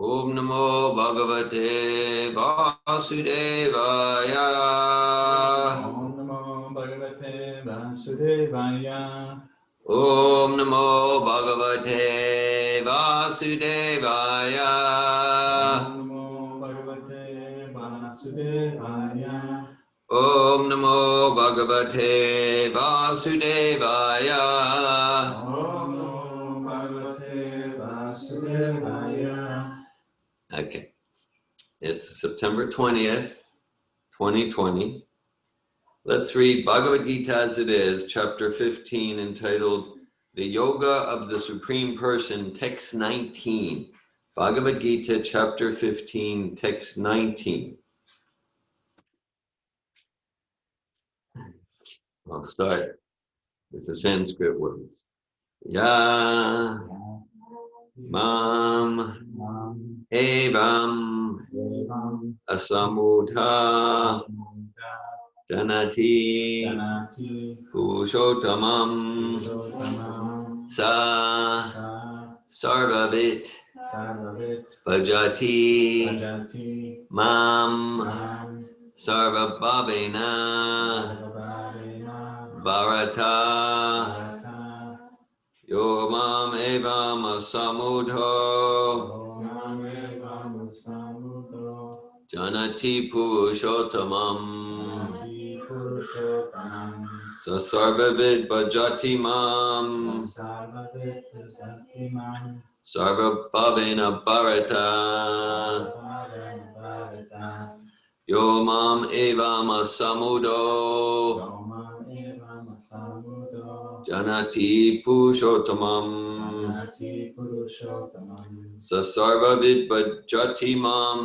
Om Namo Bhagavate Vasudevaya. Om Namo Bhagavate Vasudevaya. Om Namo Bhagavate Vasudevaya. Om Namo Bhagavate Vasudevaya. Om Namo Bhagavate Vasudevaya. Om Namo Bhagavate Vasudevaya. Okay, it's September 20th, 2020. Let's read Bhagavad Gita as it is, chapter 15, entitled The Yoga of the Supreme Person, text 19. Bhagavad Gita, chapter 15, text 19. I'll start with the Sanskrit words. Ya mam evam asamudha janati purushottamam sa sarvavit bhajati mam sarvabhavena bharata yo mam evam asamudha janati purushottamam Sasarvavid bhajati mam sarvabhavena bharata yo mam evam asamudo janati purushottamam Sasarvavid bhajati mam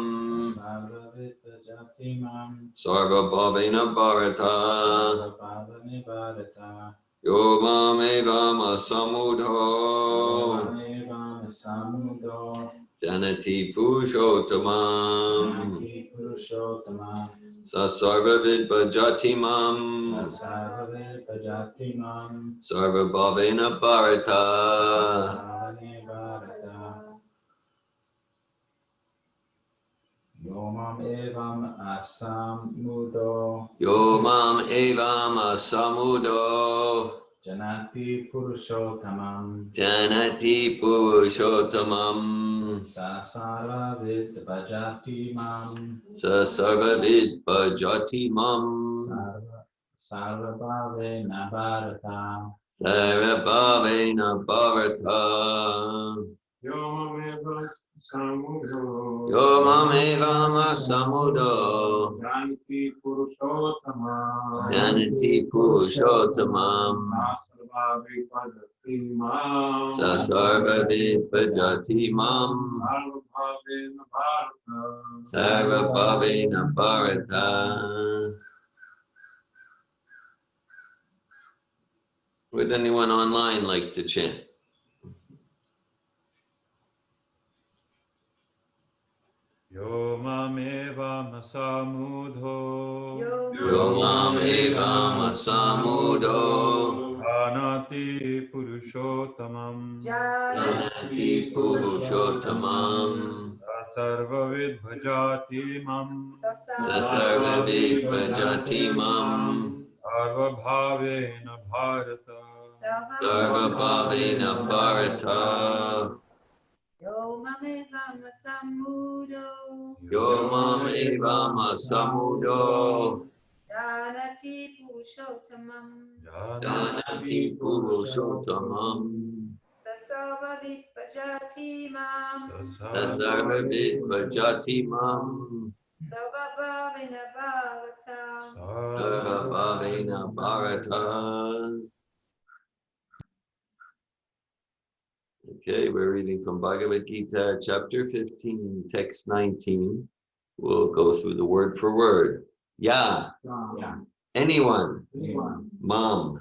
sarvabhavena bharata yo mam evam asamudho janati purushottamam sasarvavid bhajati mam sarvabhavena bharata Yo mam evam asamudo janati purushottamam sasarvavid bhajati mam sarvabhavena bharata Yo mam evam asamudo janati purushottamam sasarvavid bhajati mam sarvabhavena bharata. Would anyone online like to chant? Yo mam evam asamudho Yo mam evam asamudo janati purushottamam sarvavid bhajati mam sarvabhavena bharata Yo mam evam asamudo janati purushottamam sarvabhavit bhajati mam sarvabhavena bharata. Okay, we're reading from Bhagavad Gita, chapter 15, text 19. We'll go through the word for word. Ya, anyone, mam,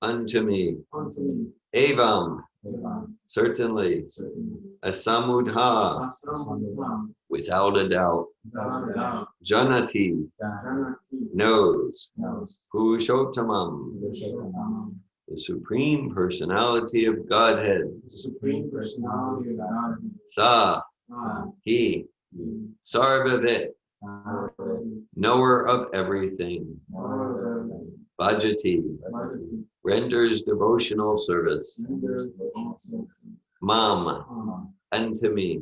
unto me, evam, certainly, asamudha, without a doubt, janati, knows, purushottamam, the Supreme Personality of Godhead. Sa, He, Sarvavit, knower of everything, Bhajati, renders devotional service, Mam, unto me,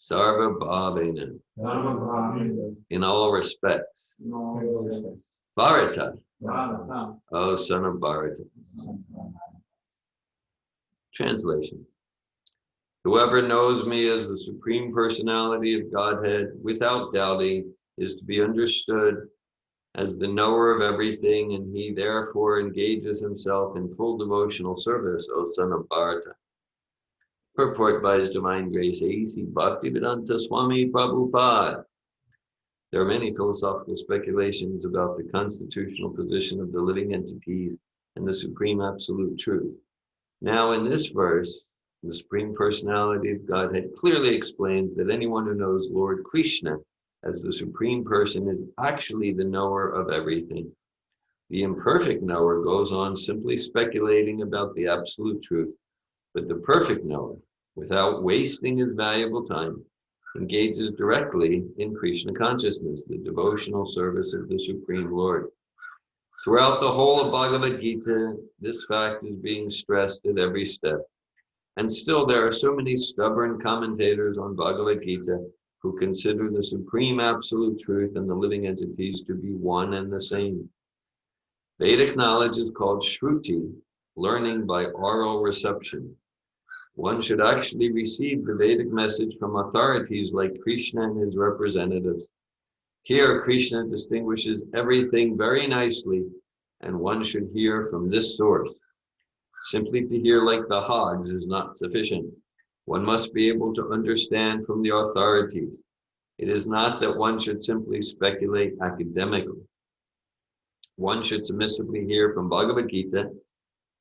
Sarva Bhavena, in all respects, Bharata, O son of Bharata. Translation. Whoever knows me as the Supreme Personality of Godhead without doubting is to be understood as the knower of everything, and he therefore engages himself in full devotional service, O son of Bharata. Purport by His Divine Grace A.C. Bhaktivedanta Swami Prabhupada. There are many philosophical speculations about the constitutional position of the living entities and the Supreme Absolute Truth. Now, in this verse, the Supreme Personality of Godhead clearly explains that anyone who knows Lord Krishna as the Supreme Person is actually the knower of everything. The imperfect knower goes on simply speculating about the absolute truth, but the perfect knower, without wasting his valuable time, engages directly in Krishna consciousness, the devotional service of the Supreme Lord. Throughout the whole of Bhagavad Gita, this fact is being stressed at every step. And still there are so many stubborn commentators on Bhagavad Gita who consider the Supreme Absolute Truth and the living entities to be one and the same. Vedic knowledge is called Shruti, learning by oral reception. One should actually receive the Vedic message from authorities like Krishna and his representatives. Here, Krishna distinguishes everything very nicely, and one should hear from this source. Simply to hear like the hogs is not sufficient. One must be able to understand from the authorities. It is not that one should simply speculate academically. One should submissively hear from Bhagavad Gita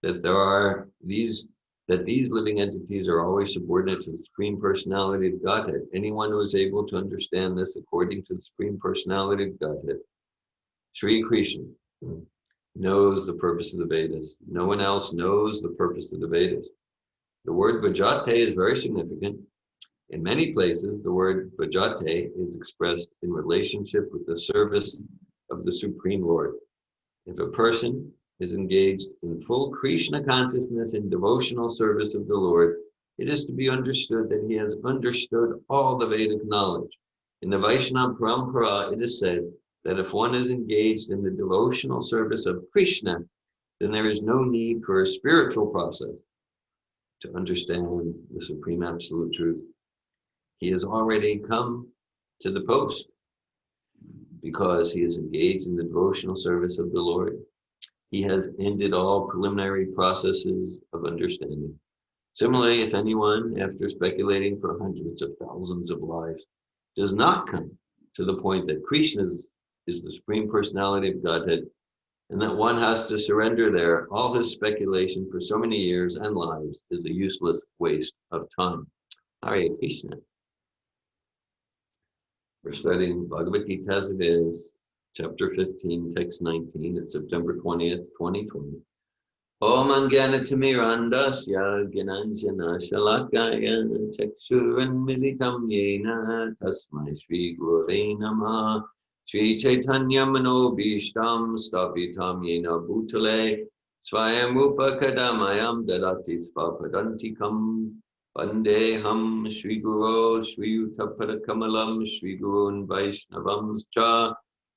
that these living entities are always subordinate to the Supreme Personality of Godhead. Anyone who is able to understand this according to the Supreme Personality of Godhead, Sri Krishna, knows the purpose of the Vedas. No one else knows the purpose of the Vedas. The word bhajate is very significant. In many places, the word bhajate is expressed in relationship with the service of the Supreme Lord. If a person is engaged in full Krishna consciousness and devotional service of the Lord, it is to be understood that he has understood all the Vedic knowledge. In the Vaishnava Parampara, it is said that if one is engaged in the devotional service of Krishna, then there is no need for a spiritual process to understand the Supreme Absolute Truth. He has already come to the post because he is engaged in the devotional service of the Lord. He has ended all preliminary processes of understanding. Similarly, if anyone, after speculating for hundreds of thousands of lives, does not come to the point that Krishna is the Supreme Personality of Godhead, and that one has to surrender there, all his speculation for so many years and lives is a useless waste of time. Hare Krishna. We're studying Bhagavad Gita as it is, chapter 15, text 19. It's September 20th, 2020. Om Anganatirmirandasya Gyananjana Shalakaya Chakshuranmilitam Yena Tasmai Shri Gurave Namah Shri Chaitanya Manobhishtam Stapitam Yena Bhutale Swayam Kadamaya Dadati Svapadantikam Vandeham Shri Guru Shri Uttaparakamalam Shri Gurun Vaishnavams Cha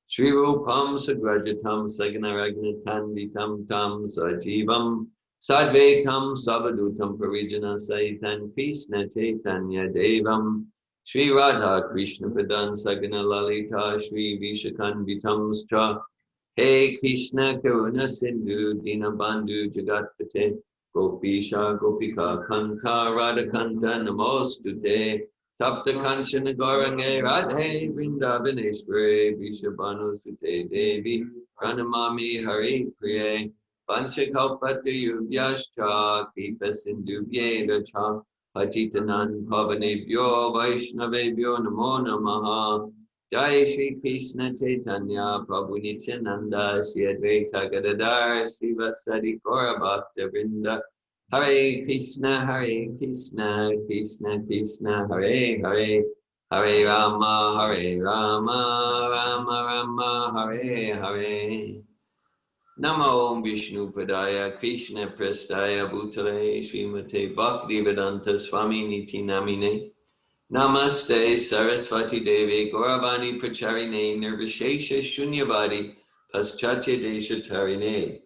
Shri Rupam Sagrajatam Saganaragnatam Vitam Tam Sajivam Sadvaitam Savadutam Parijana Saitan Krishna Chaitanya Devam Shri Radha Krishna Padan Sagana Lalita Shri Vishakan Vitam Cha Hey Krishna Karuna Sindhu Dinabandhu Jagatpate Gopisha Gopika Kanta Radhakanta Namostute Tapta Kanchana Gaurange Radhe Vrindavaneshwari Vishabhanu Sute Devi Pranamami Hari Priye Panchakalpata Yubhyascha Kripa Sindhubhyeda Cha Patitanan Pavanebhyo Vaishnavebhyo Namo Namaha Jai Shri Krishna Chaitanya Prabhu Nityananda Shri Advaita Gadadhar Srivasadi Gaura Bhakta Vrinda Hare Krishna, Krishna Krishna, Hare Hare, Hare Rama, Rama Rama, Hare Hare. Namo Vishnu Padaya Krishna Prestaya Bhutale Srimate Bhaktivedanta Swami Niti Namine. Namaste Saraswati Devi Gauravani Pracharine Nirvishesha Shunyavadi Paschatya Desha Tarine.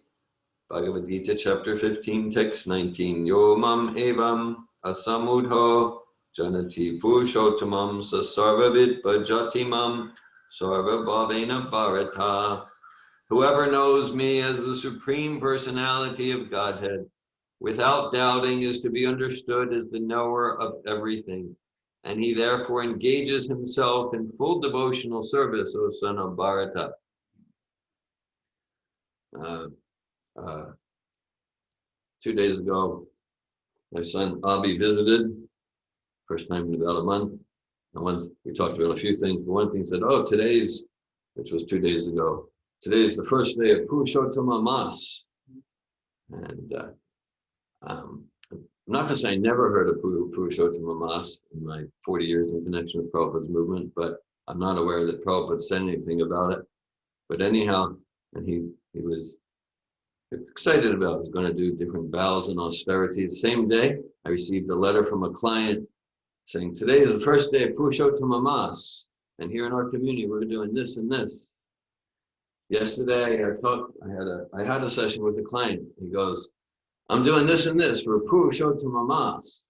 Bhagavad Gita chapter 15 text 19. Yo mam evam asamudho janati purushottamam sasarvavit bhajati mam sarva bhavena bharata. Whoever knows me as the Supreme Personality of Godhead, without doubting, is to be understood as the knower of everything, and he therefore engages himself in full devotional service, O son of Bharata. 2 days ago, my son Abhi visited, first time in about a month. And we talked about a few things, but one thing he said, which was 2 days ago, today is the first day of Purushottama Mas. And I'm not to say I never heard of Purushottama Mas in my 40 years in connection with Prabhupada's movement, but I'm not aware that Prabhupada said anything about it. But anyhow, and he was excited about it. He's going to do different vows and austerities. Same day, I received a letter from a client saying, today is the first day of Purushottama Mas, and here in our community, we're doing this and this. Yesterday, I had a session with a client. He goes, I'm doing this and this for Purushottama Mas.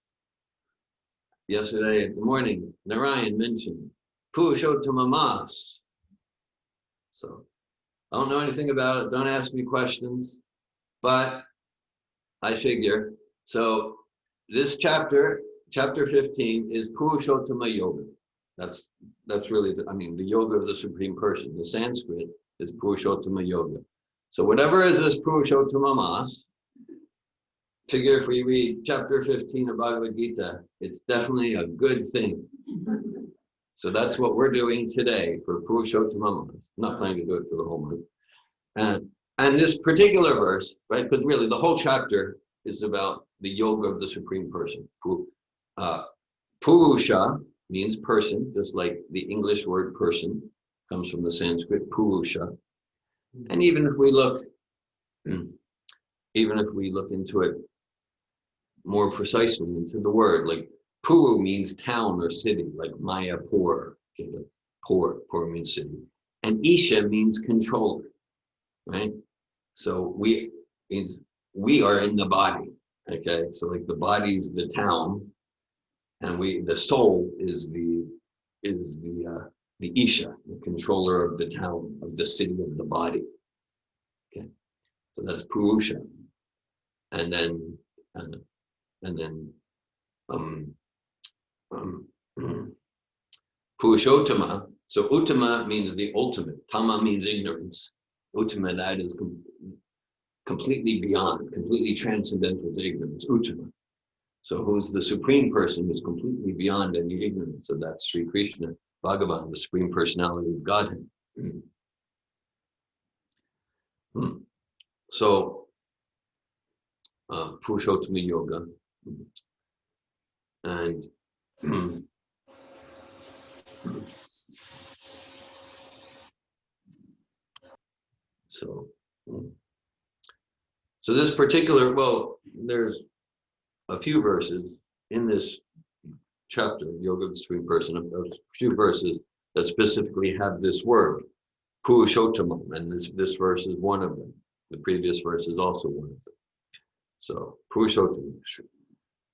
Yesterday in the morning, Narayan mentioned Purushottama Mas. So I don't know anything about it. Don't ask me questions, but I figure. So this chapter 15 is Purushottama Yoga. That's really, the yoga of the Supreme Person. The Sanskrit is Purushottama Yoga. So whatever is this Purushottama Mas, figure if we read chapter 15 of Bhagavad Gita, it's definitely a good thing. So that's what we're doing today for Purushottama Mas. I'm not planning to do it for the whole month. And this particular verse, right, because really the whole chapter is about the yoga of the Supreme Person. Purusha means person, just like the English word person comes from the Sanskrit Purusha. And even if we look into it more precisely into the word, like Puru means town or city, like Mayapur. Okay, Pur means city. And Isha means controller, right? So we are in the body, okay? So like the body's the town, and the soul is the Isha, the controller of the town, of the city, of the body. Okay, so that's Purusha, and then Purushottama. So Uttama means the ultimate. Tama means ignorance. Uttama, that is completely beyond, completely transcendental to ignorance. Uttama. So who's the Supreme Person who's completely beyond any ignorance? So that's Sri Krishna, Bhagavan, the Supreme Personality of Godhead. So Purushottama Yoga. And so this particular, there's a few verses in this chapter, Yoga of the Supreme Person, a few verses that specifically have this word, Purushottamam, and this verse is one of them. The previous verse is also one of them. So Purushottamam,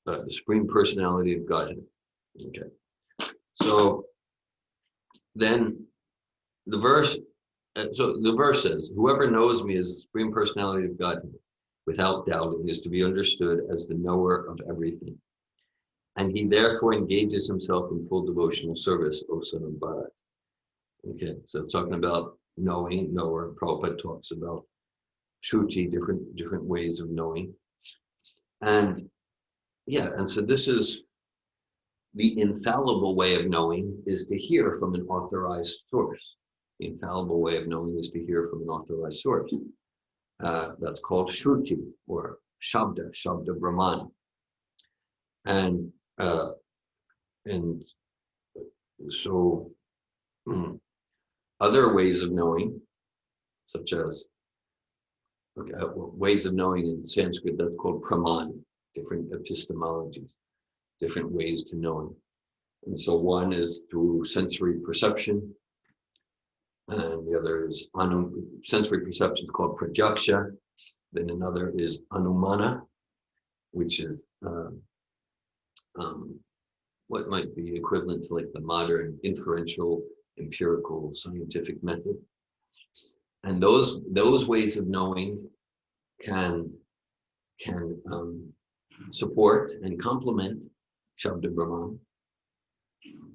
the Supreme Personality of Godhead. Okay. So then the verse says, whoever knows me as the Supreme Personality of Godhead, without doubting, is to be understood as the knower of everything. And he therefore engages himself in full devotional service, O son of Bharat. Okay, so talking about knowing, knower, Prabhupada talks about Shruti, different ways of knowing. And so this is the infallible way of knowing, is to hear from an authorized source. The infallible way of knowing is to hear from an authorized source. That's called Shruti, or Shabda Brahman. And so other ways of knowing, such as ways of knowing in Sanskrit, that's called praman, different epistemologies, different ways to knowing. And so one is through sensory perception, and the other is sensory perception is called prajaksha. Then another is anumana, which is what might be equivalent to like the modern inferential, empirical, scientific method. And those ways of knowing can support and complement Shabda Brahman,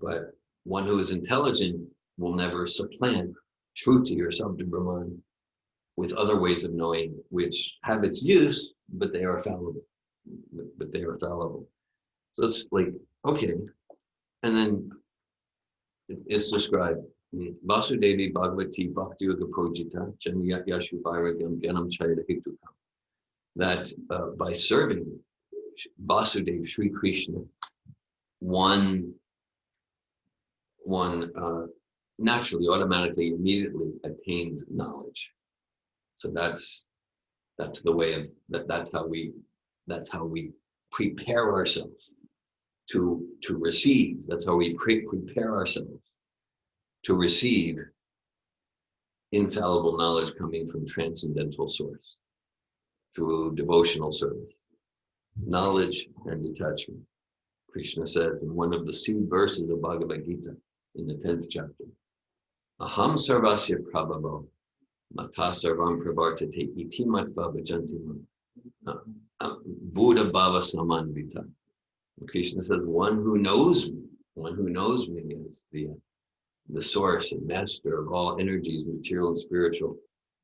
but one who is intelligent will never supplant Shruti or Shabda Brahman with other ways of knowing, which have its use, but they are fallible. So it's like, okay. And then it's described, Vasudevi Bhagavati Bhakti Yoga Projita Chanya Yashu Vairagam Gyanam Chayada Hitukam. That by serving Vasudeva, Sri Krishna, one naturally, automatically, immediately attains knowledge. So that's the way of that's how we prepare ourselves to receive. That's how we prepare ourselves to receive infallible knowledge coming from transcendental source through devotional service, knowledge and detachment. Krishna says in one of the seed verses of Bhagavad Gita in the 10th chapter, Aham sarvasya prabhavo mata sarvam pravartate iti matva bhajanti Buddha bhava samanvita. Krishna says, one who knows me as the source and master of all energies, material and spiritual,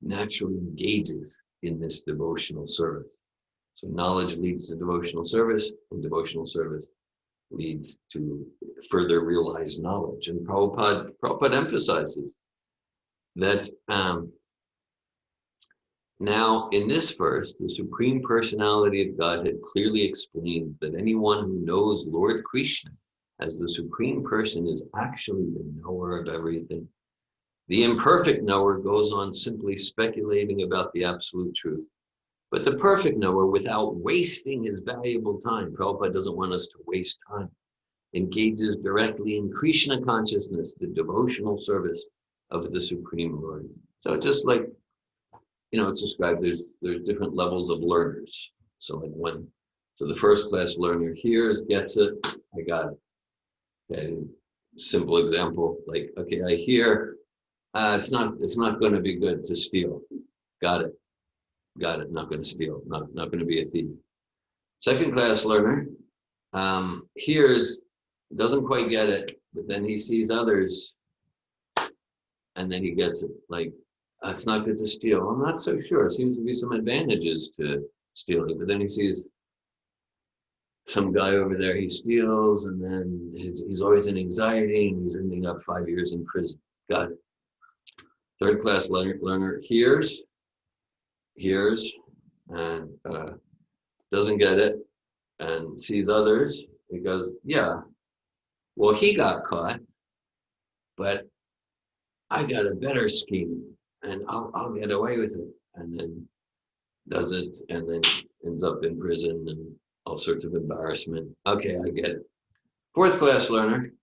naturally engages in this devotional service. So knowledge leads to devotional service, and devotional service leads to further realized knowledge. And Prabhupada emphasizes that now in this verse, the Supreme Personality of Godhead clearly explains that anyone who knows Lord Krishna as the Supreme Person is actually the knower of everything. The imperfect knower goes on simply speculating about the absolute truth. But the perfect knower, without wasting his valuable time, Prabhupada doesn't want us to waste time, engages directly in Krishna consciousness, the devotional service of the Supreme Lord. So just like, it's described, there's different levels of learners. So the first class learner hears, gets it, I got it. Okay, simple example, like, okay, I hear, it's not going to be good to steal. Got it, not going to steal, not going to be a thief. Second class learner hears, doesn't quite get it, but then he sees others, and then he gets it, like, it's not good to steal. I'm not so sure. It seems to be some advantages to stealing, but then he sees some guy over there, he steals, and then he's always in anxiety, and he's ending up 5 years in prison. Got it. Third class learner hears, and doesn't get it, and sees others. He goes, yeah, well, he got caught, but I got a better scheme, and I'll get away with it. And then does it, and then ends up in prison and all sorts of embarrassment. Okay, I get it. Fourth class learner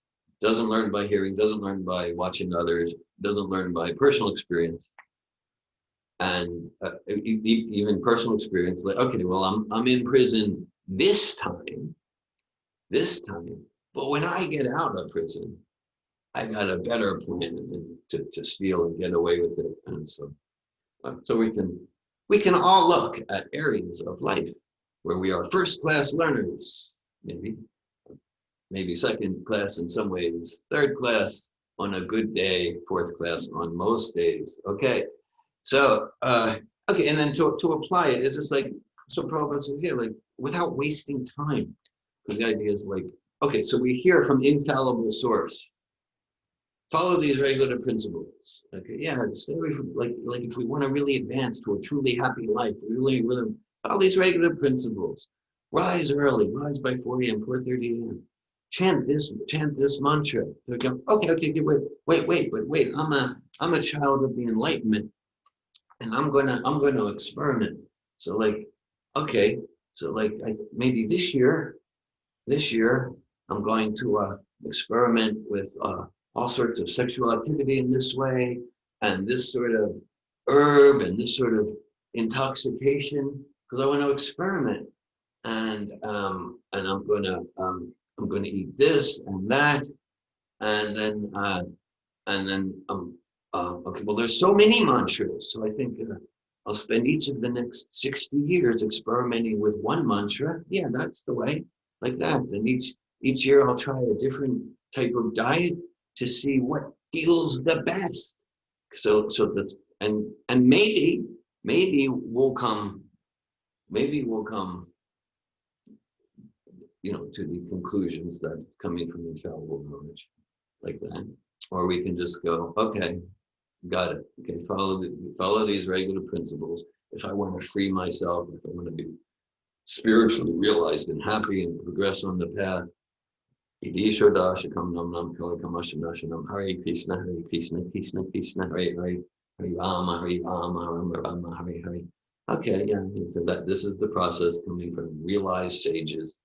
doesn't learn by hearing, doesn't learn by watching others, doesn't learn by personal experience. And even personal experience, like, okay, well, I'm in prison this time, but when I get out of prison, I got a better plan to steal and get away with it. And so we can all look at areas of life where we are first class learners, maybe second class in some ways, third class on a good day, fourth class on most days. Okay, so okay, and then to apply it, it's just like, so Prabhupada says, yeah, like without wasting time, because the idea is like, okay, so we hear from infallible source. Follow these regular principles. Okay, yeah, stay away from, like if we want to really advance to a truly happy life, we really All these regular principles. Rise early, rise by 4 a.m., 4:30 a.m. Chant this mantra. Okay, wait. I'm a child of the Enlightenment, and I'm gonna experiment. So like, okay, so like maybe this year, I'm going to experiment with all sorts of sexual activity in this way, and this sort of herb, and this sort of intoxication, because I want to experiment, and I'm gonna eat this and that, and then okay. Well, there's so many mantras, so I think I'll spend each of the next 60 years experimenting with one mantra. Yeah, that's the way, like that. Then each year I'll try a different type of diet to see what feels the best. So that, and maybe we'll come, to the conclusions that coming from infallible knowledge, like that. Or we can just go, okay, got it. Okay, follow these regular principles. If I want to free myself, if I want to be spiritually realized and happy and progress on the path, Hare Krishna, Krishna Krishna, Hare Rama, Rama Rama, Hare. Okay, yeah. So that this is the process coming from realized sages,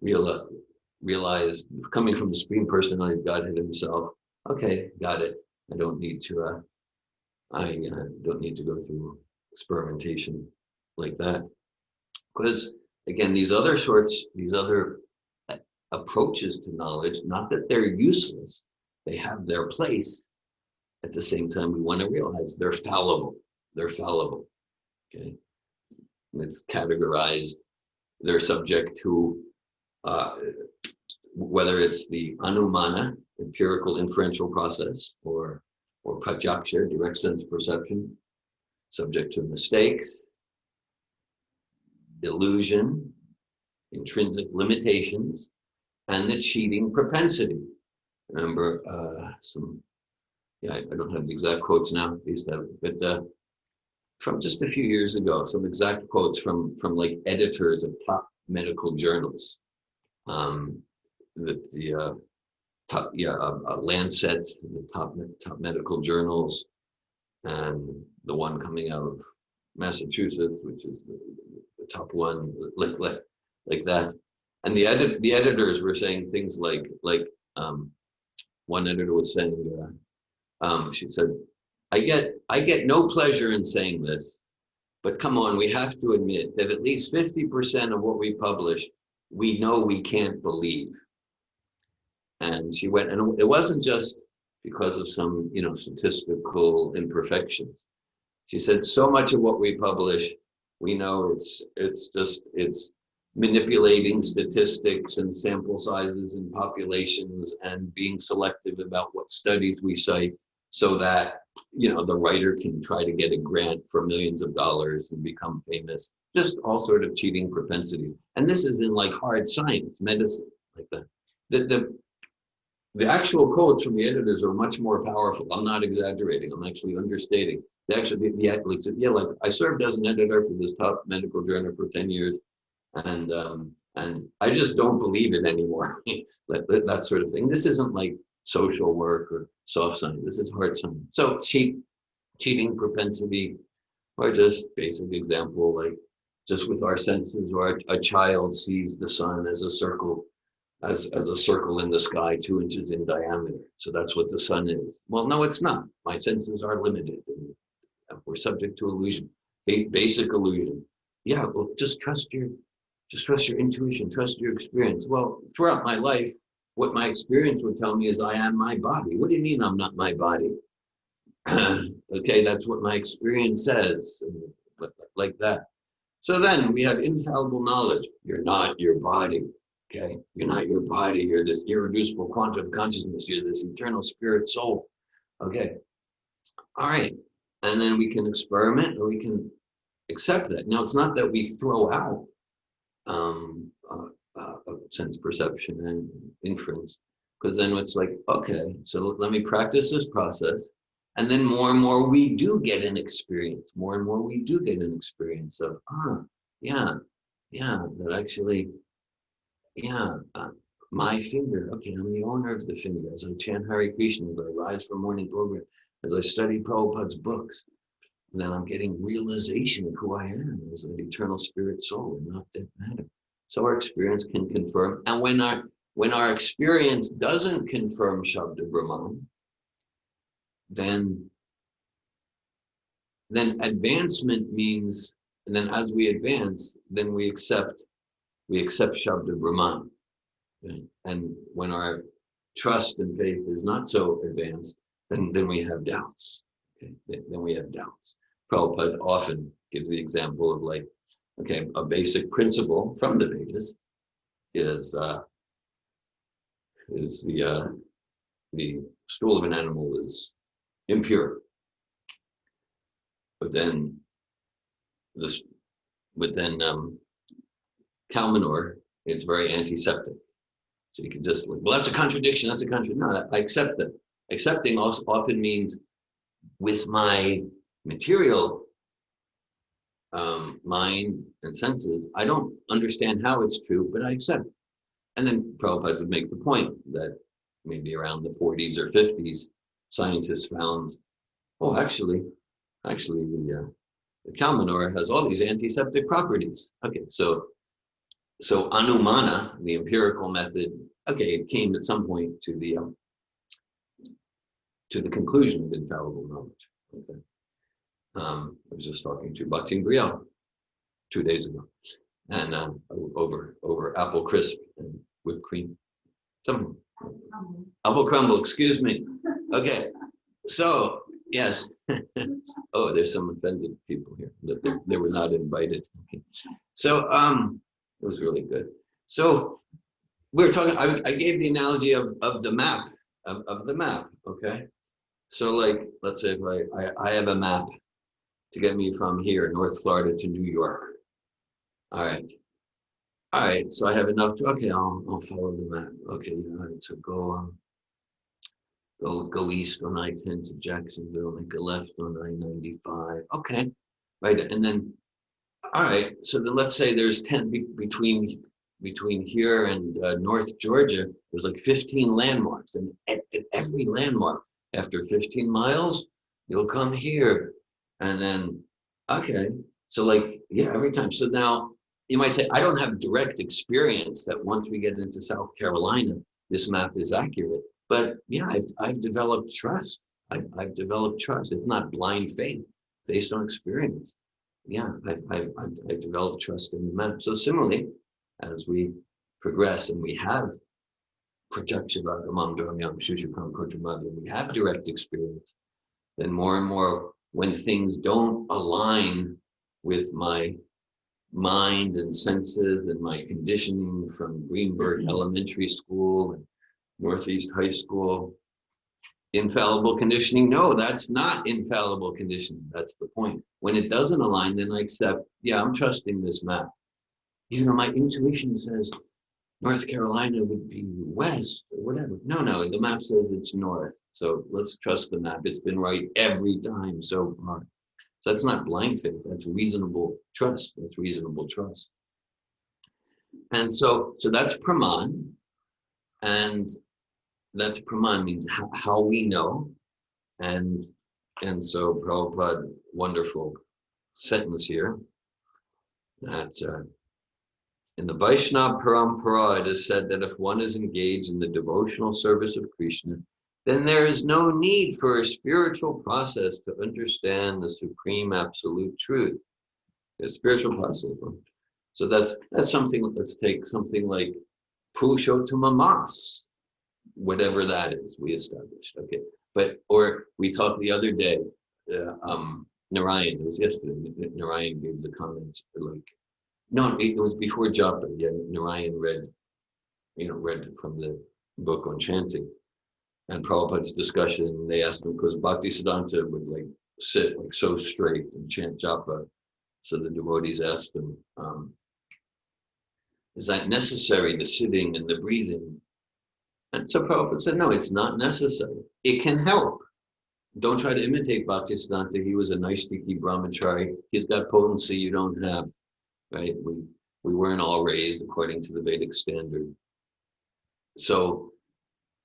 realized coming from the Supreme Personality of Godhead Himself. Okay, got it. I don't need to. I don't need to go through experimentation like that, because again, these other approaches to knowledge, not that they're useless, they have their place. At the same time, we want to realize they're fallible. Okay, it's categorized. They're subject to whether it's the anumana, empirical inferential process, or pratyaksha, direct sense perception, subject to mistakes, illusion, intrinsic limitations, and the cheating propensity. Remember I don't have the exact quotes now, but from just a few years ago, some exact quotes from like editors of top medical journals. The top, Lancet, the top medical journals, and the one coming out of Massachusetts, which is the top one, like that. And the editors were saying things like one editor was saying, she said, I get no pleasure in saying this, but come on, we have to admit that at least 50% of what we publish, we know we can't believe. And she went, and it wasn't just because of some, statistical imperfections. She said, so much of what we publish, we know it's manipulating statistics and sample sizes and populations and being selective about what studies we cite so that, the writer can try to get a grant for millions of dollars and become famous, just all sort of cheating propensities. And this is in like hard science, medicine, like that. The actual quotes from the editors are much more powerful. I'm not exaggerating. I'm actually understating. They actually, like I served as an editor for this top medical journal for 10 years, and I just don't believe it anymore. that sort of thing. This isn't like social work or soft science. This is hard science. So cheating propensity, or just basic example, like just with our senses, or a child sees the sun as a circle. As a circle in the sky 2 inches in diameter. So that's what the sun is. Well, no, it's not. My senses are limited. And we're subject to illusion, basic illusion. Yeah, well, just trust your intuition, trust your experience. Well, throughout my life, what my experience would tell me is I am my body. What do you mean I'm not my body? Okay, that's what my experience says, like that. So then we have infallible knowledge. You're not your body. Okay, you're not your body. You're this irreducible quantum of consciousness. You're this eternal spirit soul. Okay, all right. And then we can experiment, or we can accept that. Now, it's not that we throw out sense perception and inference, because then it's like, okay, so let me practice this process, and then more and more we do get an experience. More and more we do get an experience of, yeah, that actually, my finger, okay, I'm the owner of the finger. As I chant Hare Krishna, as I rise from morning program, as I study Prabhupada's books, then I'm getting realization of who I am as an eternal spirit soul and not dead matter. So our experience can confirm. And when our experience doesn't confirm Shabda Brahman, then advancement means, and then as we advance, then we accept Shabda Brahman. Okay? And when our trust and faith is not so advanced, then we have doubts. Okay? Then we have doubts. Prabhupada often gives the example of like, okay, a basic principle from the Vedas is the stool of an animal is impure, but then cow manure, it's very antiseptic. So you can just like, well, that's a contradiction. That's a contradiction. No, I accept that. Accepting also often means with my material mind and senses, I don't understand how it's true, but I accept it. And then Prabhupada would make the point that maybe around the 40s or 50s, scientists found, oh, actually, the cow manure has all these antiseptic properties. Okay, so anumana, the empirical method, okay, it came at some point to the conclusion of infallible knowledge. Okay, I was just talking to Bhakti Brielle 2 days ago, and over apple crisp and whipped cream. Apple crumble, excuse me. Okay, so yes. Oh, there's some offended people here that they were not invited. Okay. So it was really good. So we were talking. I gave the analogy of the map of the map. Okay, so like let's say if I have a map to get me from here, North Florida, to New York. All right. So I have enough to. Okay, I'll follow the map. Okay, all right. So go east on I-10 to Jacksonville, make a left on I-95. Okay, right, and then, all right. So then let's say there's 10 between here and North Georgia. There's like 15 landmarks, and at every landmark, after 15 miles, you'll come here, and then, okay. So like, yeah, every time. So now you might say, I don't have direct experience that once we get into South Carolina, this map is accurate. But yeah, I've developed trust. I've developed trust. It's not blind faith based on experience. Yeah, I've developed trust in the map. So similarly, as we progress and we have we have direct experience, then more and more when things don't align with my mind and senses and my conditioning from Greenberg Elementary School and Northeast High School, infallible conditioning. No, that's not infallible conditioning. That's the point. When it doesn't align, then I accept, yeah, I'm trusting this map. Even though my intuition says North Carolina would be west or whatever. No, the map says it's north. So let's trust the map. It's been right every time so far. So that's not blind faith. That's reasonable trust. That's reasonable trust. And so that's praman. And that's praman means how we know. And so Prabhupada, wonderful sentence here, that in the Vaishnava Parampara, it is said that if one is engaged in the devotional service of Krishna, then there is no need for a spiritual process to understand the supreme absolute truth. A spiritual process. So that's something. Let's take something like Purushottama Mas, whatever that is. We established, okay. Or we talked the other day. Narayan, it was yesterday. Narayan gave the comments like, no, it was before japa. Yeah, Narayan read from the book on chanting. And Prabhupada's discussion, they asked him, because Bhaktisiddhanta would like sit like so straight and chant japa. So the devotees asked him, is that necessary, the sitting and the breathing? And so Prabhupada said, no, it's not necessary. It can help. Don't try to imitate Bhaktisiddhanta. He was a Naishtiki brahmachari. He's got potency you don't have. right? We weren't all raised according to the Vedic standard. So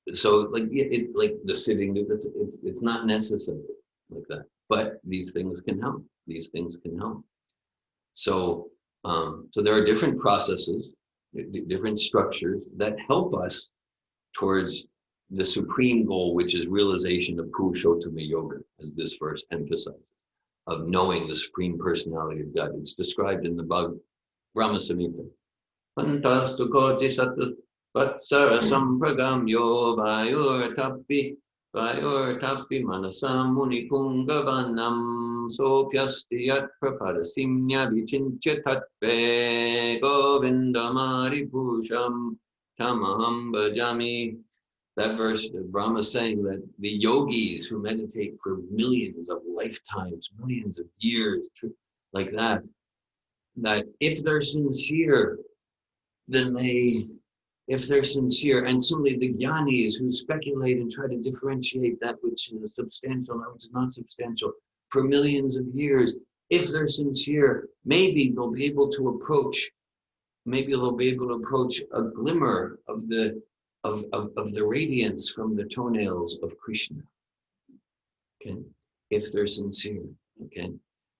like like the sitting, it's not necessary like that. But these things can help. These things can help. So so there are different processes, different structures that help us towards the supreme goal, which is realization of Purushottama Yoga, as this verse emphasizes, of knowing the supreme personality of God. It's described in the Brahma Samhita. Pantastu koti satu vatsara sampragamyo vayurtapi manasam munipungavanam sopyasti yat prapadasimnya vichinchya tatve govindamari pusham tamaham bhajami. That verse, Brahma is saying that the yogis who meditate for millions of lifetimes, millions of years, like that if they're sincere, then if they're sincere, and similarly the jnanis who speculate and try to differentiate that which is substantial and that which is not substantial for millions of years, if they're sincere, maybe they'll be able to approach a glimmer of the radiance from the toenails of Krishna. Okay, if they're sincere. Okay,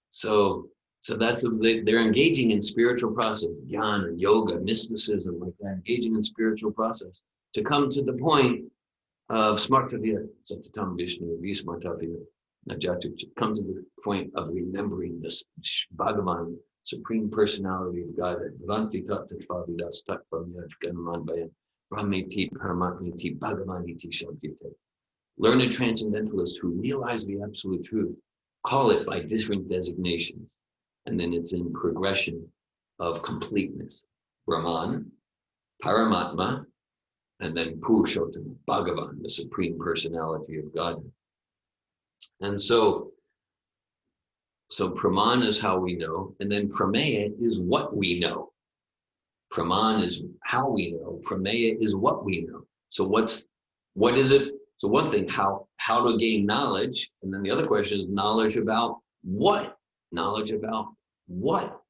so that's they're engaging in spiritual process, jnana, yoga, mysticism, like that, engaging in spiritual process to come to the point of smartavya, satatam vishnu, vismartavya, najatu, to come to the point of remembering this Bhagavan, supreme personality of God, Bhavanti tattvavidas tattvam yajganaman bayan, brahmeti paramatmeti bhagavaniti shabdite. Learned transcendentalists who realize the absolute truth call it by different designations. And then it's in progression of completeness. Brahman, Paramatma, and then Purushottama, Bhagavan, the supreme personality of God. And so Praman is how we know, and then Prameya is what we know. Praman is how we know. Prameya is what we know. So what is it? So one thing, how to gain knowledge, and then the other question is knowledge about what? Knowledge about what?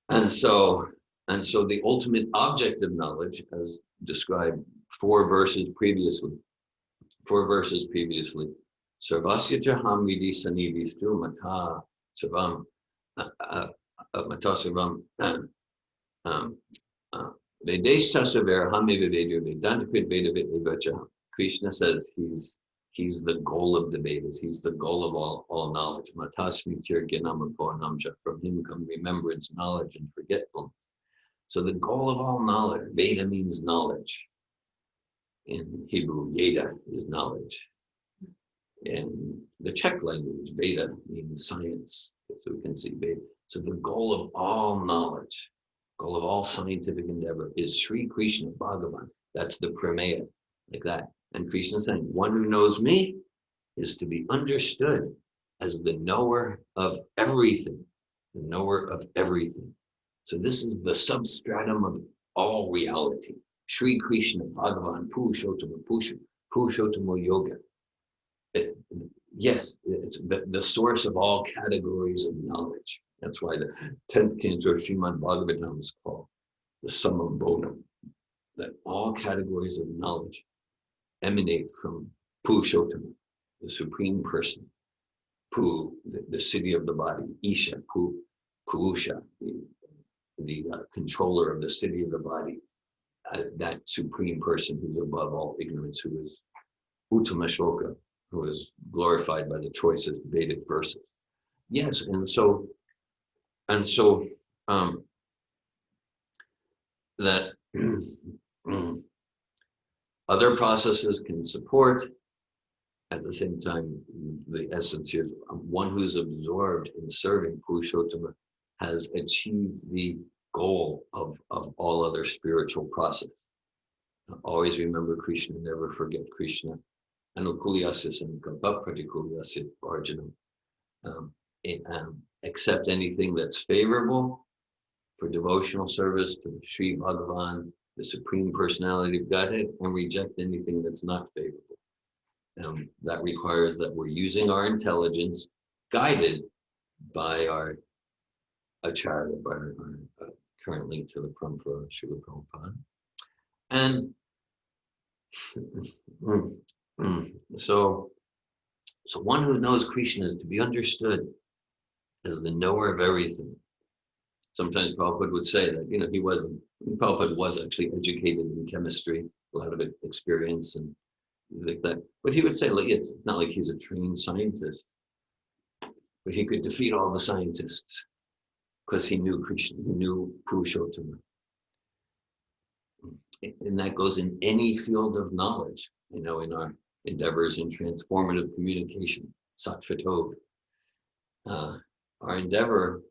And so the ultimate object of knowledge, as described 4 verses previously, Sarvasya jaham vidi sanivistu mata sarvam mata sarvam vedeshta saver hame vevedu vedantapit veda vivacha. Krishna says he's the goal of the Vedas. He's the goal of all knowledge. Matasmitir Gyanamapornamja. From him come remembrance, knowledge, and forgetfulness. So the goal of all knowledge, Veda means knowledge. In Hebrew, Yeda is knowledge. In the Czech language, Veda means science. So we can see Veda. So the goal of all knowledge, goal of all scientific endeavor is Sri Krishna Bhagavan. That's the Prameya, like that. And Krishna is saying, one who knows me is to be understood as the knower of everything, the knower of everything. So this is the substratum of all reality. Sri Krishna Bhagavan Purushottama Yoga. Yes, it's the source of all categories of knowledge. That's why the 10th canto of Srimad Bhagavatam is called the Summum Bonum, that all categories of knowledge emanate from Purushottama, the supreme person, the city of the body, Isha, Purusha, the controller of the city of the body, that supreme person who's above all ignorance, who is Uttama Shloka, who is glorified by the choicest Vedic verses. Yes, and so that other processes can support. At the same time, the essence here is one who's absorbed in serving Purushottama has achieved the goal of all other spiritual process. Always remember Krishna, never forget Krishna. Anukulyasya sankapa pratikulyasya varjanam. Accept anything that's favorable for devotional service to Sri Bhagavan, the Supreme Personality of Godhead, and reject anything that's not favorable. That requires that we're using our intelligence, guided by our Acharya, our current link to the Parampara, Srila Prabhupada. And so one who knows Krishna is to be understood as the knower of everything. Sometimes Prabhupada would say that, Prabhupada was actually educated in chemistry, a lot of experience and like that. But he would say, like, it's not like he's a trained scientist, but he could defeat all the scientists because he knew Krishna, he knew Purushottama. And that goes in any field of knowledge, in our endeavors in transformative communication, Sattva-tov. Our endeavor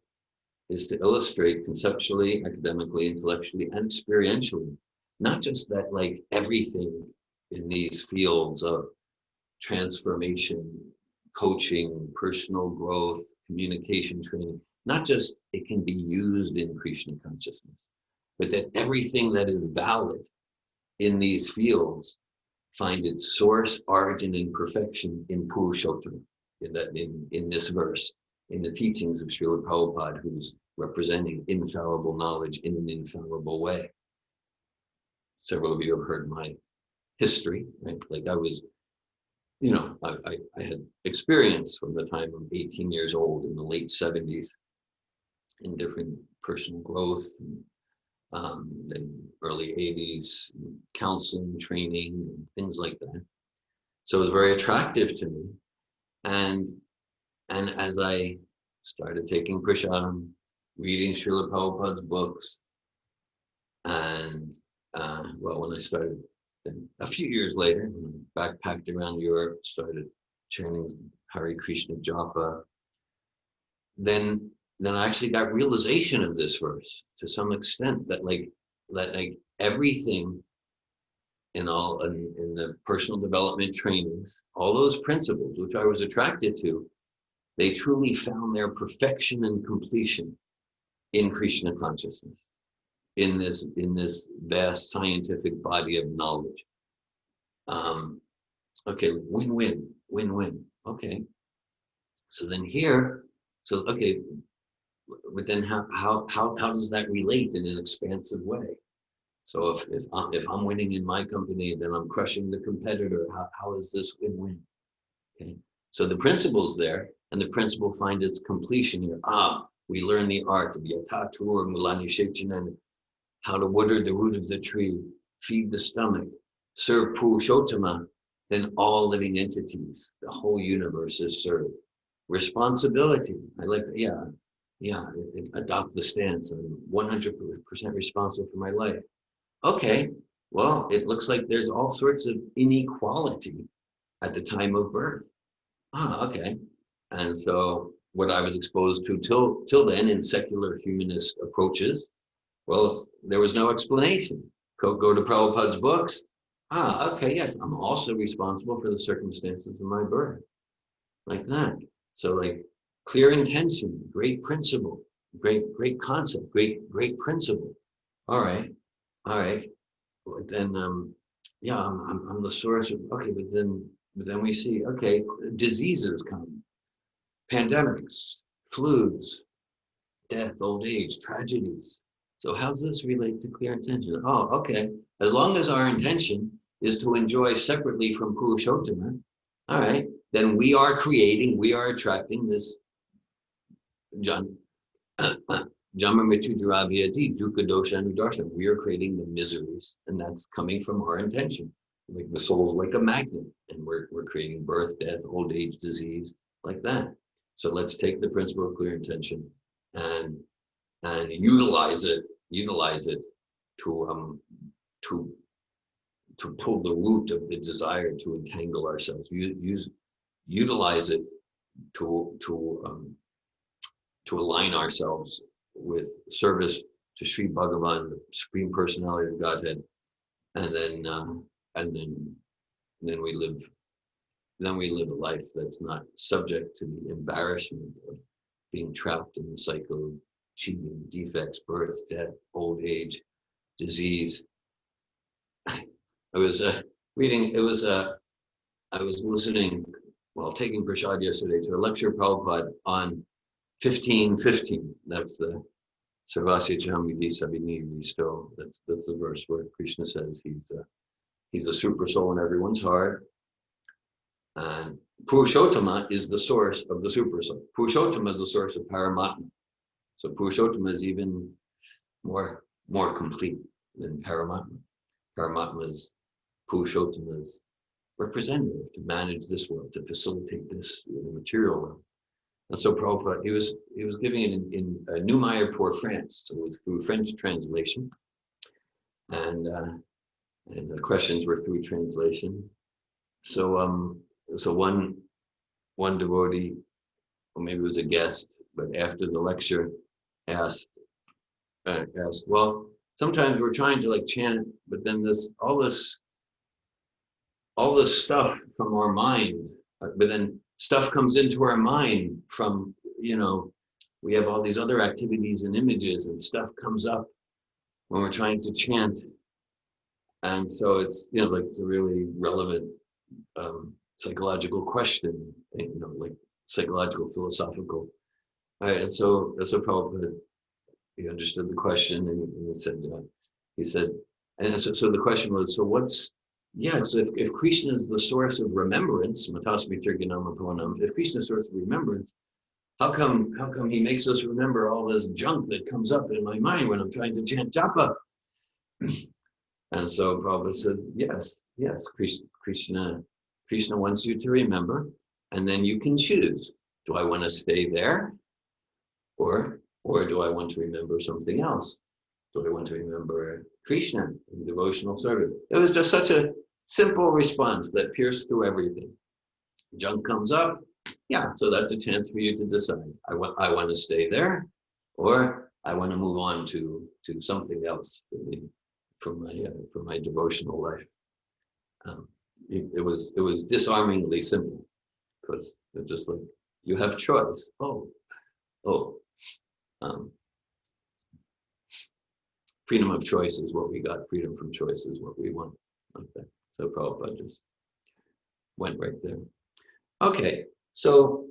is to illustrate conceptually, academically, intellectually, and experientially, not just that, like, everything in these fields of transformation, coaching, personal growth, communication training, not just it can be used in Krishna consciousness, but that everything that is valid in these fields find its source, origin, and perfection in Purushottama, in this verse, in the teachings of Srila Prabhupada, who's representing infallible knowledge in an infallible way. Several of you have heard my history, right? Like I was, I had experience from the time I'm 18 years old in the late 70s in different personal growth, then early 80s, counseling, training, and things like that. So it was very attractive to me. And as I started taking prasadam, reading Srila Prabhupada's books, and when I started, a few years later, when I backpacked around Europe, started chanting Hare Krishna Japa, then I actually got realization of this verse to some extent, that everything in the personal development trainings, all those principles which I was attracted to, they truly found their perfection and completion in Krishna consciousness, in this vast scientific body of knowledge. Okay, win-win. Okay, so then but then how does that relate in an expansive way? So if I'm winning in my company, then I'm crushing the competitor. How is this win-win? Okay, so the principle's there, and the principle finds its completion here. We learn the art of yatatur mulani shechinan, how to water the root of the tree, feed the stomach, serve Purushottama, then all living entities, the whole universe is served. Responsibility, I like that, adopt the stance. I'm 100% responsible for my life. Okay, well, it looks like there's all sorts of inequality at the time of birth. Okay. And so what I was exposed to till then in secular humanist approaches, well, there was no explanation. Go to Prabhupada's books. Okay, yes, I'm also responsible for the circumstances of my birth. Like that. So like clear intention, great principle, great concept, great principle. All right. But then I'm the source of, okay, but then we see, okay, diseases come, pandemics, flus, death, old age, tragedies. So how's this relate to clear intention? Okay. As long as our intention is to enjoy separately from Purushottama, all right, then we are attracting this Jama Mritu Jaravyadi, Dukkha Dosha Anudarshan. We are creating the miseries, and that's coming from our intention. Like the soul is like a magnet, and we're creating birth, death, old age, disease, like that. So let's take the principle of clear intention and utilize it to pull the root of the desire to entangle ourselves. Utilize it to align ourselves with service to Sri Bhagavan, the Supreme Personality of Godhead, and then we live a life that's not subject to the embarrassment of being trapped in the cycle of cheating, defects, birth, death, old age, disease. I was listening while taking prasad yesterday to a lecture of Prabhupada on 15:15. That's the Sarvasya Jam Vidi Sabini Visto. That's the verse where Krishna says he's a super soul in everyone's heart. And Purushottama is the source of the super soul. Purushottama is the source of Paramatma. So Purushottama is even more complete than Paramatma. Paramatma's Purushottama's representative to manage this world, to facilitate this in the material world. And so Prabhupada, he was giving it in New Mayapur, France. So it was through French translation. And the questions were through translation. So one devotee, or maybe it was a guest, but after the lecture asked, well, sometimes we're trying to like chant, but then all this stuff from our mind, but then stuff comes into our mind from, we have all these other activities and images, and stuff comes up when we're trying to chant. And so it's, like it's a really relevant psychological question, like psychological, philosophical. And so Prabhupada, he understood the question, and he said, and so the question was, so if Krishna is the source of remembrance, Matasmi Tirganama Pavanam, if Krishna is the source of remembrance, how come he makes us remember all this junk that comes up in my mind when I'm trying to chant japa? And so Prabhupada said, yes, Krishna wants you to remember, and then you can choose. Do I want to stay there? Or do I want to remember something else? Do I want to remember Krishna in devotional service? It was just such a simple response that pierced through everything. Junk comes up, so that's a chance for you to decide. I want to stay there, or I want to move on to something else for my devotional life. It was disarmingly simple, because it's just like, you have choice. Freedom of choice is what we got. Freedom from choice is what we want. Like that. So Prabhupada just went right there. Okay, so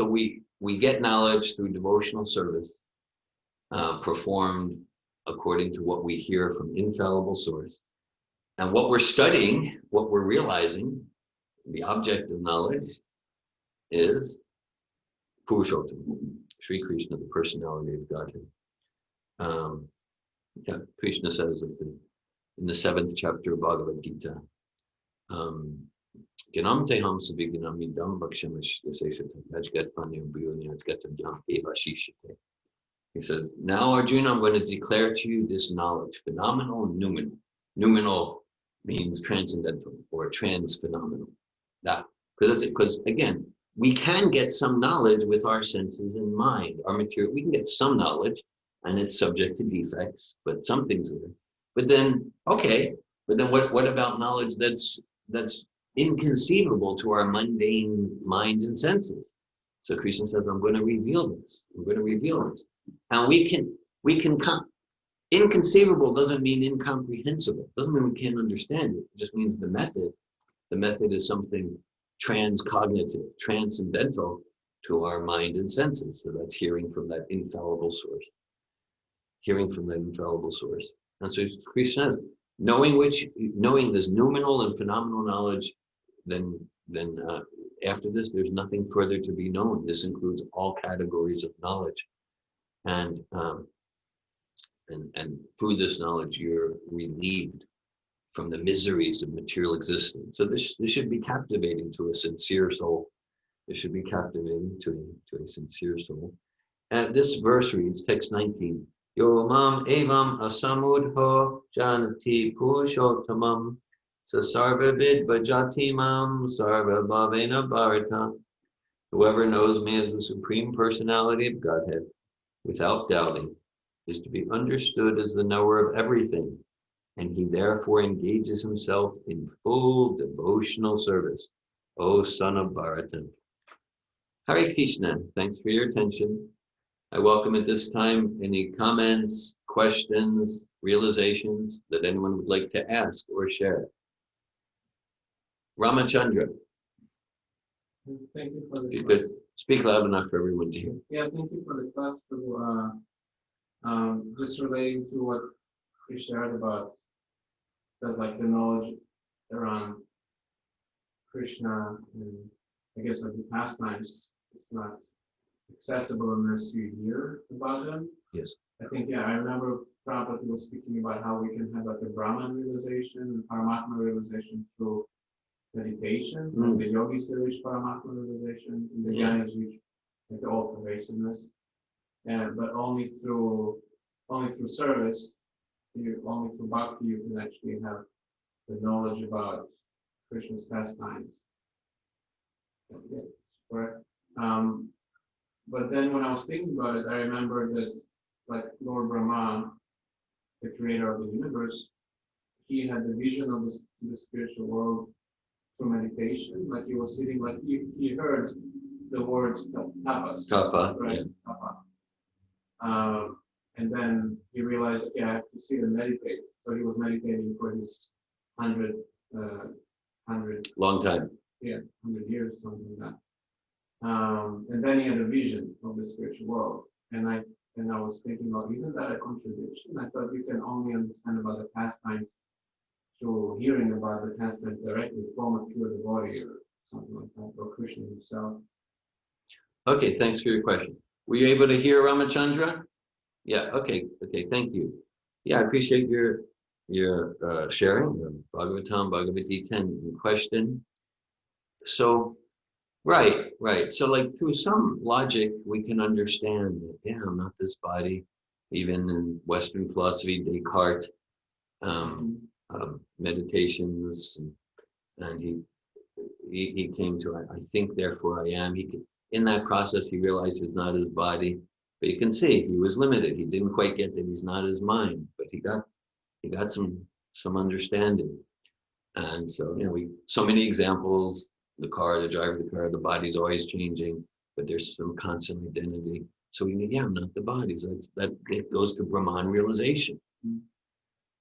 we get knowledge through devotional service, performed according to what we hear from infallible source, and what we're studying, what we're realizing, the object of knowledge is Purushottama, Sri Krishna, the personality of Godhead. Krishna says in the 7th chapter of Bhagavad Gita, Ganam teham savignam midam bhaksham. He says, now Arjuna, I'm going to declare to you this knowledge, phenomenal and noumenal. Noumenal means transcendental or trans-phenomenal. That, because again, we can get some knowledge with our senses and mind, our material. We can get some knowledge, and it's subject to defects, but something's there. But then, what about knowledge that's inconceivable to our mundane minds and senses? So Krishna says, I'm going to reveal this. I'm going to reveal this. And inconceivable doesn't mean incomprehensible. Doesn't mean we can't understand it. It just means the method is something transcognitive, transcendental to our mind and senses. So that's hearing from that infallible source. And so Krishna says, knowing this noumenal and phenomenal knowledge, then after this, there's nothing further to be known. This includes all categories of knowledge. And through this knowledge, you're relieved from the miseries of material existence. So this should be captivating to a sincere soul. This should be captivating to a sincere soul. And this verse reads, text 19, Yo mam evam asamudho janati purushottamam sasarva vid bhajati mam sarva bhavena bharata. Whoever knows me as the Supreme Personality of Godhead, without doubting, is to be understood as the knower of everything, and he therefore engages himself in full devotional service. O son of Bharata. Hare Krishna, thanks for your attention. I welcome at this time any comments, questions, realizations that anyone would like to ask or share. Ramachandra. Thank you for If the you class. could speak loud enough for everyone to hear. Yeah, thank you for the class. Just relating to what you shared about that, like the knowledge around Krishna and I guess like the pastimes, it's not accessible unless you hear about them. Yes. I think, yeah, I remember Prabhupada was speaking about how we can have like a Brahman realization and Paramatma realization through meditation. And the yogis they reach Paramatma realization, and the jnanis reach like the all pervasiveness. And but only through service, only through bhakti you can actually have the knowledge about Krishna's pastimes. Yeah, correct. But then when I was thinking about it, I remember that like Lord Brahma, the creator of the universe, he had the vision of the spiritual world through meditation. Like he was sitting, like he heard the word tapas, Tapa, right? yeah. Tapa. And then he realized, okay, I have to sit and meditate. So he was meditating for his 100, Long time. 100 years, something like that. And then he had a vision of the spiritual world. And I was thinking, well, isn't that a contradiction? I thought you can only understand about the pastimes through hearing about the pastimes directly from a pure devotee or something like that, or Krishna himself. Okay, thanks for your question. Were you able to hear Ramachandra? Yeah, okay, thank you. Yeah, I appreciate your sharing of Bhagavatam, Bhagavad Gita and question. So, right. So like through some logic, we can understand that, yeah, I'm not this body. Even in Western philosophy, Descartes, meditations, and he came to, I think, therefore I am. In that process, he realized he's not his body, but you can see he was limited. He didn't quite get that he's not his mind, but he got some understanding. And so, so many examples, the driver of the car, the body's always changing, but there's some constant identity. So I'm not the body. So it goes to Brahman realization.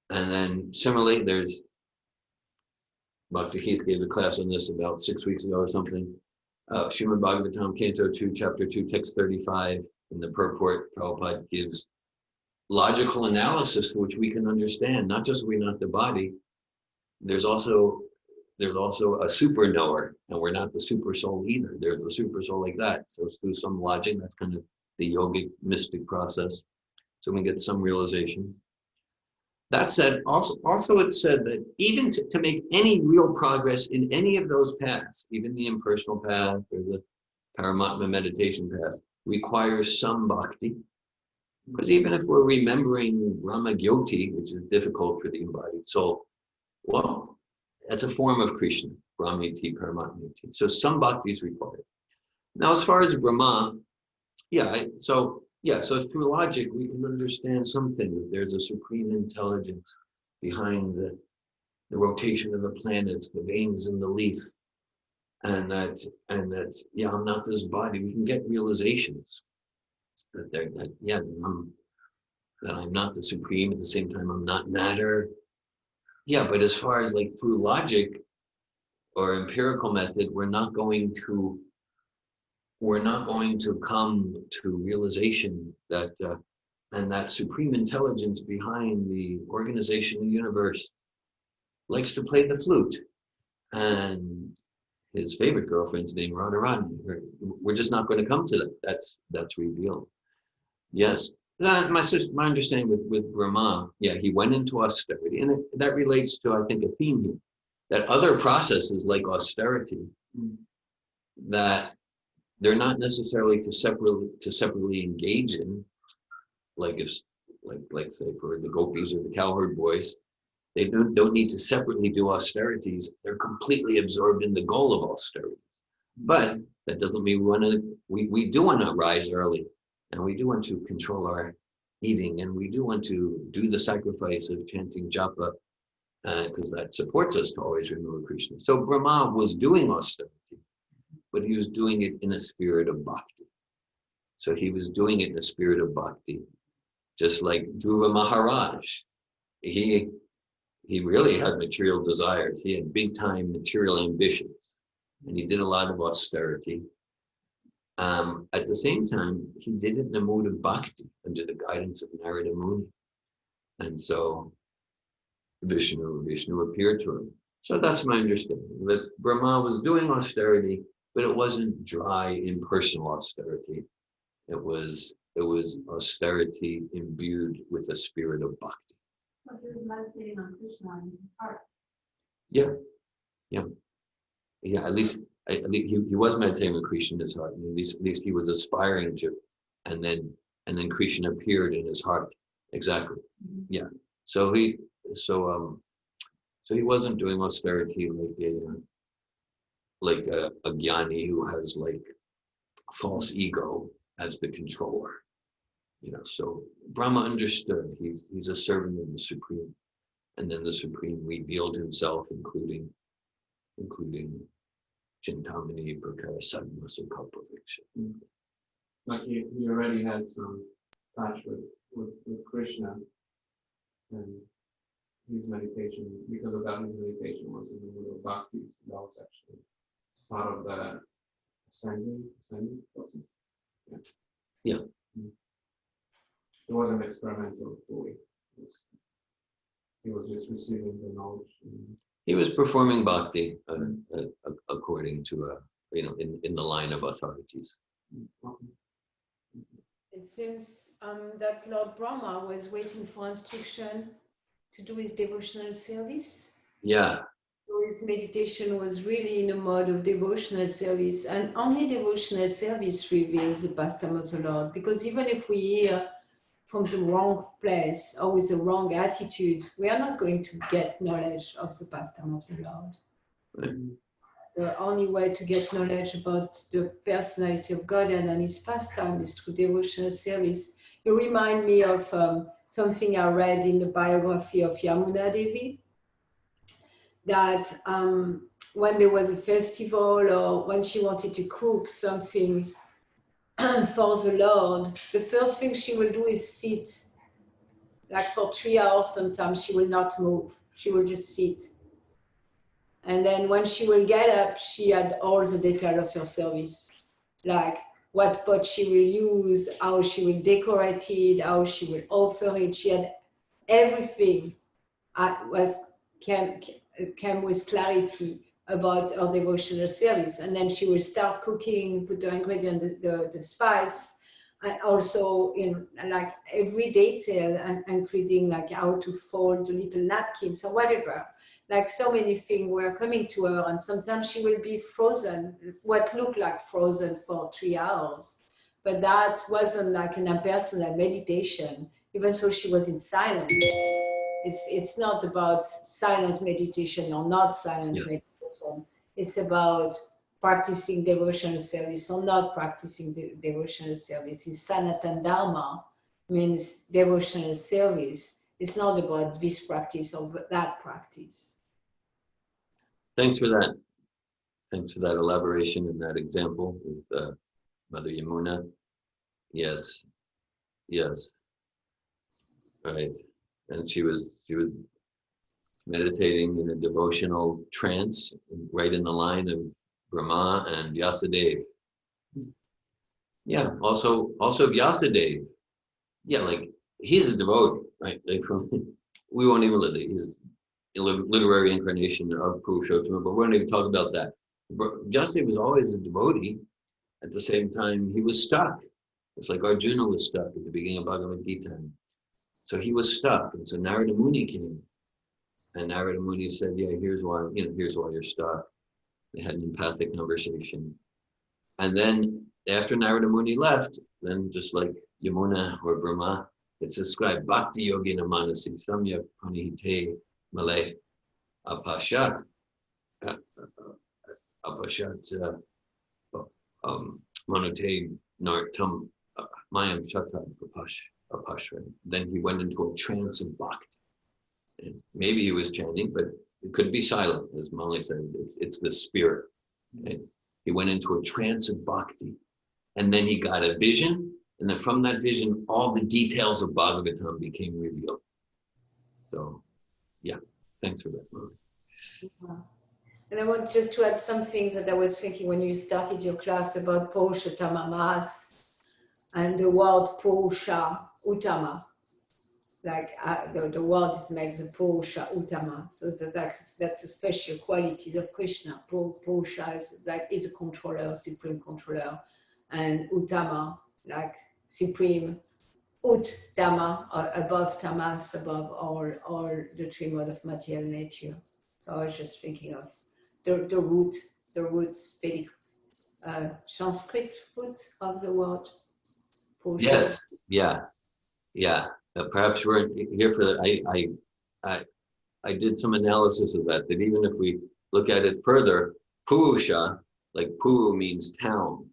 And then similarly, there's Dr. Heath gave a class on this about 6 weeks ago or something. Srimad Bhagavatam, Canto 2, Chapter 2, Text 35, in the purport, Prabhupada gives logical analysis which we can understand. Not just we're not the body, there's also a super knower, and we're not the super soul either. There's a super soul like that. So through some logic, that's kind of the yogic mystic process. So we get some realization. That said, also it said that even to make any real progress in any of those paths, even the impersonal path or the Paramatma meditation path, requires some bhakti. Because even if we're remembering Brahma Gyoti, which is difficult for the embodied soul, well, that's a form of Krishna, Brahmiti, Paramatmiti. So some bhakti is required. Now, as far as Brahma, so through logic, we can understand something, that there's a supreme intelligence behind the rotation of the planets, the veins in the leaf, and that I'm not this body. We can get realizations that I'm not the supreme, at the same time I'm not matter. Yeah, but as far as like through logic or empirical method, we're not going to come to realization that and that supreme intelligence behind the organization of the universe likes to play the flute, and his favorite girlfriend's name Radharani. We're just not going to come to that. That's revealed. Yes, my understanding with Brahma, he went into austerity, and that relates to, I think, a theme here, that other processes like austerity, that they're not necessarily to separately engage in, like say for the gopis or the cowherd boys, they don't need to separately do austerities. They're completely absorbed in the goal of austerities. But that doesn't mean we do want to rise early, and we do want to control our eating, and we do want to do the sacrifice of chanting japa, because that supports us to always remember Krishna. So Brahma was doing austerity, but he was doing it in a spirit of bhakti. So he was doing it in a spirit of bhakti, just like Dhruva Maharaj. He really had material desires. He had big time material ambitions. and he did a lot of austerity. At the same time, he did it in a mood of bhakti under the guidance of Narada Muni. And so Vishnu appeared to him. So that's my understanding, that Brahma was doing austerity, but it wasn't dry, impersonal austerity. It was austerity imbued with a spirit of bhakti. But he was meditating on Krishna in his heart. Yeah. At least he was meditating on Krishna in his heart. And at least he was aspiring to, and then Krishna appeared in his heart. Exactly. Mm-hmm. Yeah. So he wasn't doing austerity like a jnani who has like false ego as the controller. So Brahma understood he's a servant of the Supreme, and then the Supreme revealed himself, including Chintamani, Prakara, Sadhma, Kalpa Vriksha. Like he already had some touch with Krishna, and his meditation, because of that, his meditation was in the middle of bhakti. So that was actually part of the ascending process. Yeah. It wasn't experimental fully. He was just receiving the knowledge. He was performing bhakti according to in the line of authorities. It seems that Lord Brahma was waiting for instruction to do his devotional service. Yeah. So his meditation was really in a mode of devotional service, and only devotional service reveals the pastime of the Lord. Because even if we hear from the wrong place or with the wrong attitude, we are not going to get knowledge of the pastime of the Lord. Right. The only way to get knowledge about the personality of God and his pastime is through devotional service. You remind me of something I read in the biography of Yamuna Devi, that when there was a festival or when she wanted to cook something for the Lord, the first thing she will do is sit. Like for 3 hours sometimes she will not move. She will just sit. And then when she will get up, she had all the detail of her service. Like what pot she will use, how she will decorate it, how she will offer it. She had everything came with clarity about her devotional service. And then she will start cooking, put the ingredient, the spice, and also in like every detail, and including like how to fold the little napkins or whatever. Like so many things were coming to her, and sometimes she will be frozen, what looked like frozen for 3 hours. But that wasn't like an impersonal meditation, even though she was in silence. It's not about silent meditation or not silent meditation. It's about practicing devotional service or not practicing devotional service. It's Sanatan Dharma, means devotional service. It's not about this practice or that practice. Thanks for that. Thanks for that elaboration and that example with Mother Yamuna. Yes. Right. And she was meditating in a devotional trance, right in the line of Brahma and Vyasadeva. Yeah. Also Vyasadeva. Yeah, like he's a devotee, right? Like we won't even he's a literary incarnation of Purushottama, but we won't even talk about that. Vyasadeva was always a devotee. At the same time, he was stuck. It's like Arjuna was stuck at the beginning of Bhagavad Gita. So he was stuck, and so Narada Muni came, and Narada Muni said, "Yeah, here's why you're stuck." They had an empathic conversation, and then after Narada Muni left, then just like Yamuna or Brahma, it's described Bhakti Yogina Manasi Samyak Pranihite Malay Apashat Manote Nartam Mayam Chata Apashra. Then he went into a trance of bhakti. And maybe he was chanting, but it could be silent, as Molly said. It's the spirit. Okay? He went into a trance of bhakti, and then he got a vision, and then from that vision, all the details of Bhagavatam became revealed. So, yeah, thanks for that, Molly. And I want just to add something that I was thinking when you started your class about Purushottamamas and the word Purusha Uttama. Like the word is made the Purusha Uttama. So that's a special quality of Krishna. Purusha is a controller, supreme controller, and Uttama, like supreme Uttama, above tamas, above all the three modes of material nature. So I was just thinking of the root Vedic Sanskrit root of the word Purusha. Yes, yeah. Perhaps we're here for that. I did some analysis of that. That even if we look at it further, Purusha, like Puru means town.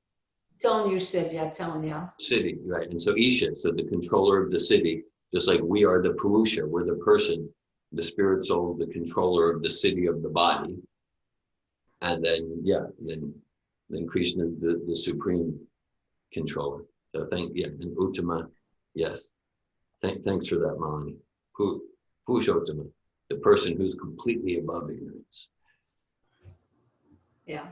Town, you said, yeah, town, yeah. City, right? And so Isha, so the controller of the city, just like we are the Purusha, we're the person, the spirit soul, the controller of the city of the body. And then, then Krishna, the supreme controller. So and Uttama, yes. Thanks for that, Malini. Purushottama, the person who's completely above ignorance. Yeah.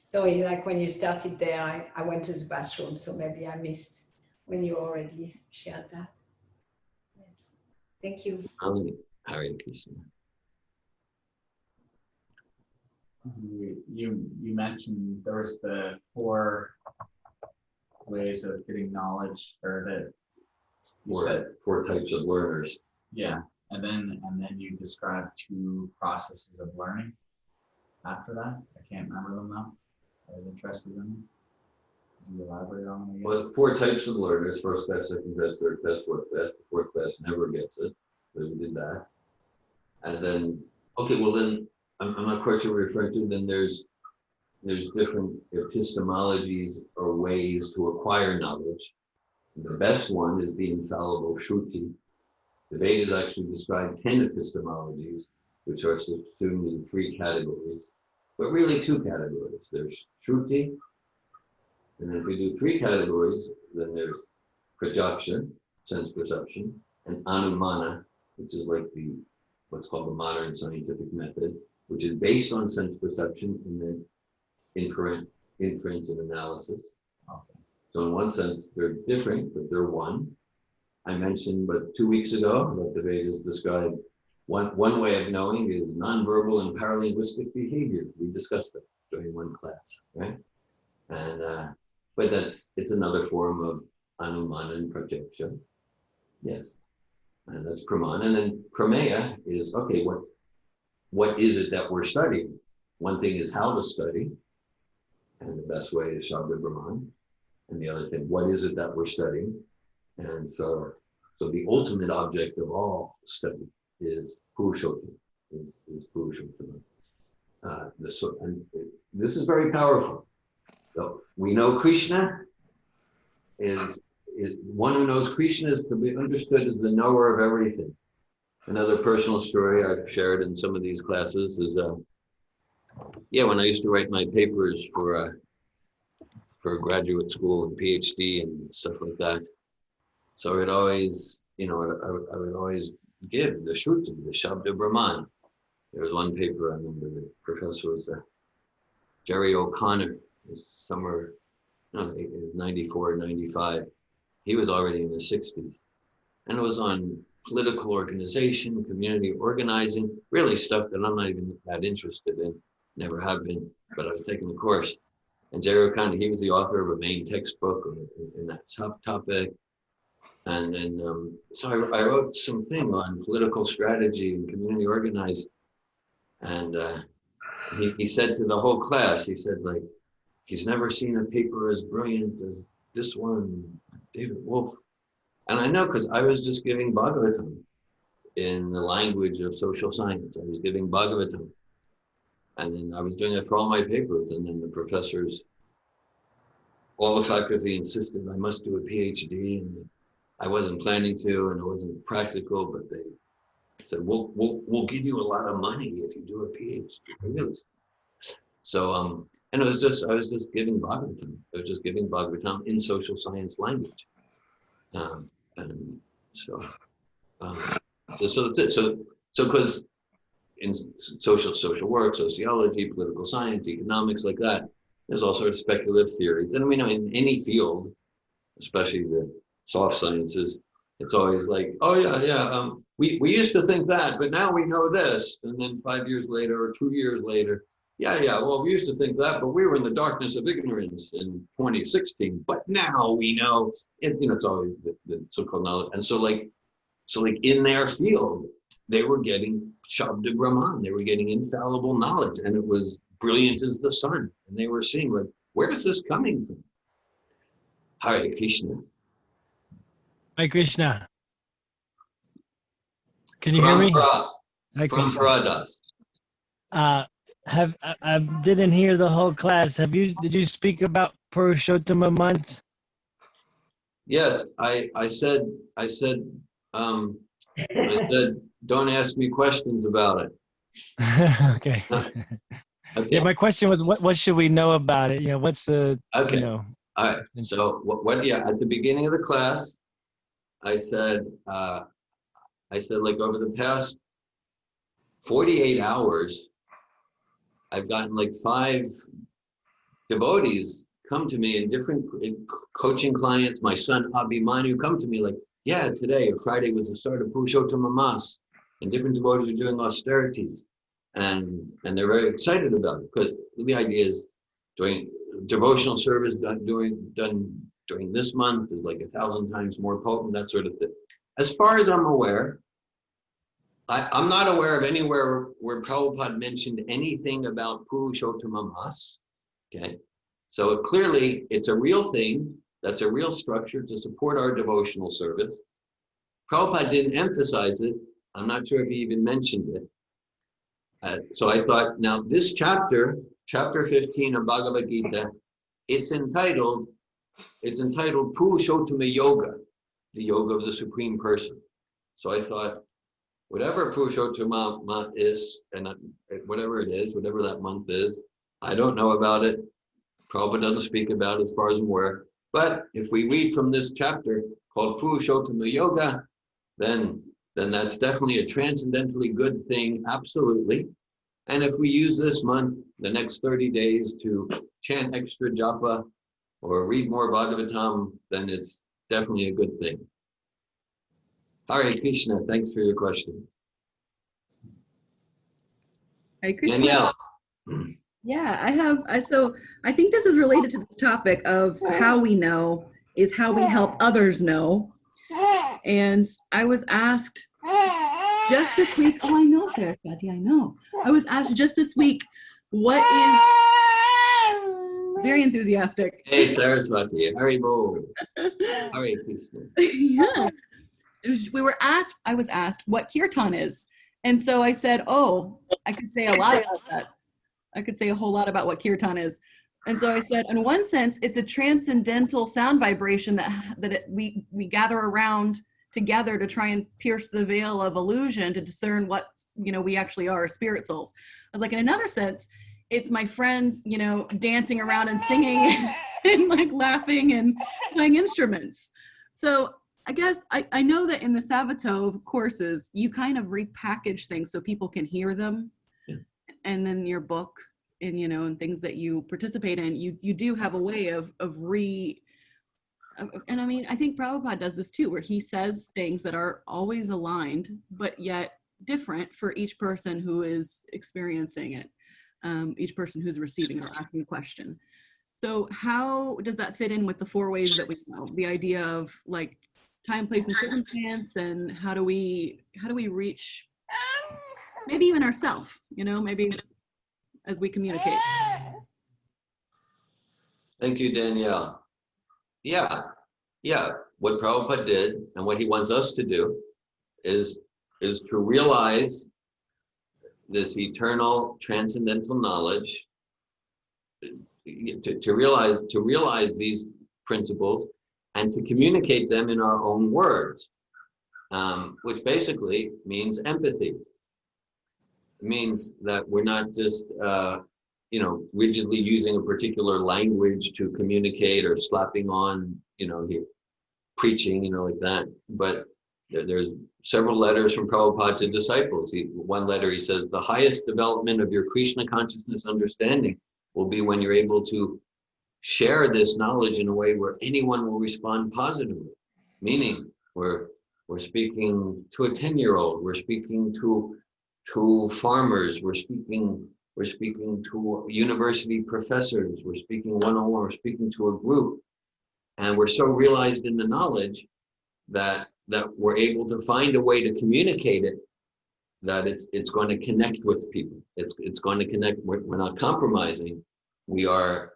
So like when you started there, I went to the bathroom, so maybe I missed when you already shared that. Yes. Thank you. Malini, Hare Krishna. You mentioned there was the 4 ways of getting knowledge, or that you said 4 types of learners. yeah, and then you described 2 processes of learning after that. I can't remember them now. I was interested in them. Can you elaborate on them? Well, 4 types of learners: first class, second class, third class, fourth class. The fourth class never gets it, but we did that. And then, okay, well then, I'm not quite sure what you're referring to. Then there's different epistemologies or ways to acquire knowledge. The best one is the infallible Shruti. The Vedas actually describe 10 epistemologies, which are subsumed in 3 categories, but really 2 categories. There's Shruti, and then if we do 3 categories, then there's Prajaksha, sense perception, and Anumana, which is like what's called the modern scientific method, which is based on sense perception and then inference and analysis. Okay. So in one sense, they're different, but they're one. I mentioned, but 2 weeks ago, that the Vedas describe one way of knowing is nonverbal and paralinguistic behavior. We discussed that during one class, right? And but it's another form of Anumana and Prajaksha. Yes, and that's Praman. And then Prameya is, okay, what is it that we're studying? One thing is how to study, and the best way is Shabda Brahman. And the other thing, what is it that we're studying? And so the ultimate object of all study is Purushottama, is Purushottama. This is very powerful. So we know Krishna is one who knows Krishna is to be understood as the knower of everything. Another personal story I've shared in some of these classes is, when I used to write my papers for graduate school and PhD and stuff like that. So I would always, I would always give the Shruti, the Shabda Brahman. There was one paper I remember, the professor was Jerry O'Connor, was somewhere, it was 94, 95. He was already in his 60s. And it was on political organization, community organizing, really stuff that I'm not even that interested in, never have been, but I was taking the course. And Jerry O'Connor, he was the author of a main textbook in that topic. And then, so I wrote something on political strategy and community organizing. And he said to the whole class, he said, like, he's never seen a paper as brilliant as this one, David Wolf. And I know, because I was just giving Bhagavatam in the language of social science. I was giving Bhagavatam. And then I was doing it for all my papers. And then the professors, all the faculty insisted I must do a PhD. And I wasn't planning to, and it wasn't practical, but they said, we'll give you a lot of money if you do a PhD. So, and I was just giving Bhagavatam. I was just giving Bhagavatam in social science language. And so that's it. So because in social work, sociology, political science, economics, like that. There's all sorts of speculative theories. And I mean, in any field, especially the soft sciences, it's always like, oh yeah, we used to think that, but now we know this. And then 5 years later or 2 years later, yeah, well, we used to think that, but we were in the darkness of ignorance in 2016. But now we know, it's always the so-called knowledge. And so like in their field, they were getting Shabda Brahman, they were getting infallible knowledge, and it was brilliant as the sun. And they were seeing, like, where is this coming from? Hare Krishna. Hare Krishna. Can you hear me? Hare Krishna. Paradas. I didn't hear the whole class. Did you speak about Purushottama month? Yes, I said, don't ask me questions about it. Okay. Okay. Yeah, my question was, what should we know about it? What's the, Okay. All right. So at the beginning of the class, I said like over the past 48 hours, I've gotten like 5 devotees come to me in different coaching clients. My son Abhimanyu come to me like, yeah, today or Friday was the start of Purushottama Mas, and different devotees are doing austerities, and they're very excited about it, because the idea is doing devotional service done during this month is like 1,000 times more potent, that sort of thing. As far as I'm aware, I'm not aware of anywhere where Prabhupada mentioned anything about Purushottama Mas. Okay, so clearly it's a real thing. That's a real structure to support our devotional service. Prabhupada didn't emphasize it. I'm not sure if he even mentioned it. So I thought, now this chapter 15 of Bhagavad Gita, it's entitled Purushottama Yoga, the yoga of the Supreme Person. So I thought, whatever Purushottama is, and whatever it is, whatever that month is, I don't know about it. Prabhupada doesn't speak about it as far as I'm aware. But if we read from this chapter called Purushottama Yoga, then that's definitely a transcendentally good thing, absolutely. And if we use this month, the next 30 days, to chant extra japa or read more Bhagavatam, then it's definitely a good thing. Hare Krishna, thanks for your question. Hare Krishna. Danielle. Yeah, so I think this is related to this topic of how we know is how we help others know. And I was asked just this week, I know, Saraswati, I know. I was asked just this week, what is, very enthusiastic. Hey, Saraswati, Haribo. Hare Krishna. Yeah. I was asked what kirtan is. And so I said, oh, I could say a lot about that. I could say a whole lot about what kirtan is. And so I said, in one sense, it's a transcendental sound vibration we gather around together to try and pierce the veil of illusion to discern what, we actually are, spirit souls. I was like, in another sense, it's my friends, dancing around and singing and like laughing and playing instruments. So I guess I know that in the Savato courses, you kind of repackage things so people can hear them. Yeah. And then your book and, and things that you participate in, you do have a way and I mean, I think Prabhupada does this too, where he says things that are always aligned, but yet different for each person who is experiencing it, each person who's receiving or asking the question. So how does that fit in with the 4 ways that we know? The idea of like time, place, and circumstance, and how do we reach maybe even ourselves, maybe as we communicate. Thank you, Danielle. Yeah. What Prabhupada did and what he wants us to do is to realize this eternal transcendental knowledge, to realize these principles and to communicate them in our own words, which basically means empathy. It means that we're not just rigidly using a particular language to communicate or slapping on, preaching, like that. But there's several letters from Prabhupada to disciples. One letter he says, the highest development of your Krishna consciousness understanding will be when you're able to share this knowledge in a way where anyone will respond positively. Meaning, we're speaking to a 10-year-old, we're speaking to farmers, we're speaking to university professors, we're speaking one-on-one, we're speaking to a group, and we're so realized in the knowledge that we're able to find a way to communicate it, that it's going to connect with people. It's going to connect. We're not compromising. We are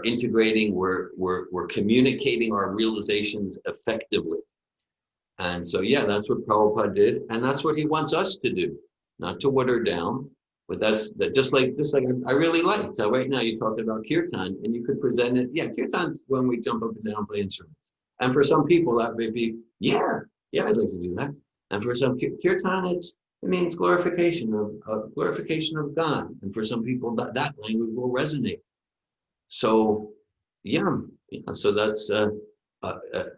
integrating. We're communicating our realizations effectively. And so yeah, that's what Prabhupada did, and that's what he wants us to do. Not to water down, but that's just like I really liked how right now you talked about kirtan, and you could present it. Yeah, kirtan's when we jump up and down, play instruments. And for some people that may be, yeah, I'd like to do that. And for some kirtan, it means glorification of God. And for some people that language will resonate. So yeah, so that's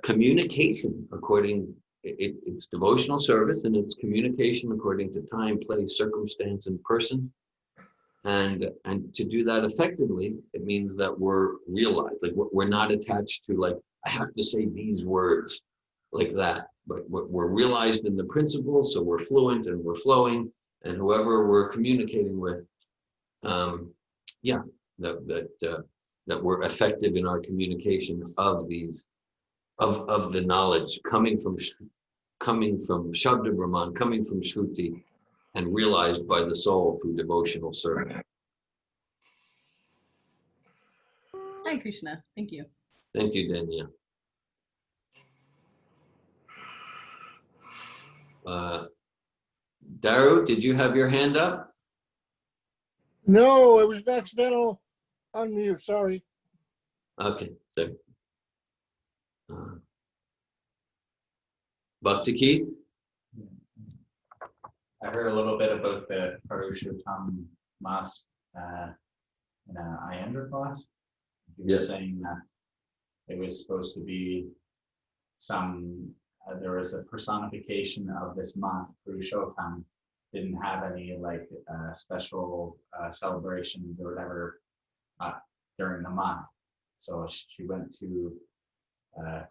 communication according. It's devotional service, and it's communication according to time, place, circumstance, and person. And to do that effectively, it means that we're realized, like we're not attached to like, I have to say these words like that, but we're realized in the principle, so we're fluent and we're flowing, and whoever we're communicating with, that we're effective in our communication of these, of the knowledge coming from Shabda Brahman, coming from Shruti, and realized by the soul through devotional service. Hi, Krishna. Thank you. Thank you, Danielle. Daru, did you have your hand up? No, it was an accidental unmute. Sorry. Okay, so Bhakti Keith? I heard a little bit about the Purushottam Mas in an Ayendra class. He was saying that it was supposed to be there was a personification of this month. Purushottam didn't have any like special celebrations or whatever during the month. So she went to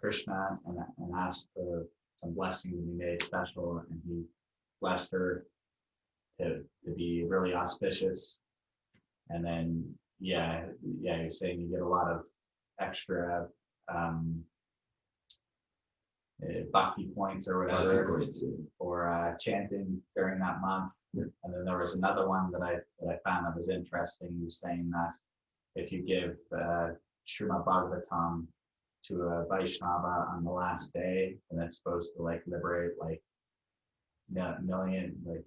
Krishna and asked for some blessings to be made special, and he blessed her to be really auspicious. And then you're saying you get a lot of extra bhakti points or whatever for chanting during that month. And then there was another one that I found that was interesting. He was saying that if you give Srimad Bhagavatam to a Vaishnava on the last day, and it's supposed to like liberate like million, like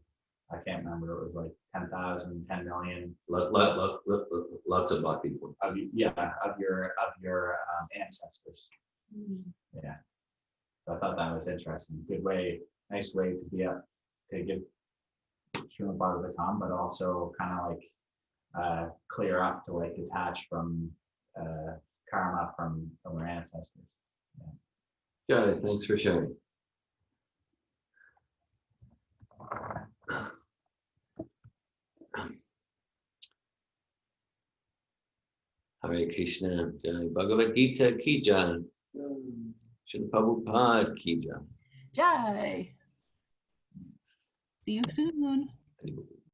I can't remember, it was like 10,000, 10 million. Lots of bhakti points. Of your ancestors. Yeah. So I thought that was interesting. Good way, nice way to give Srimad Bhagavatam, but also kind of like clear up to like detach from karma from our ancestors. Yeah. Got it. Thanks for sharing. Hare Krishna. Jai Bhagavad Gita ki jai. Srila Prabhupada ki jai. Jai. See you soon.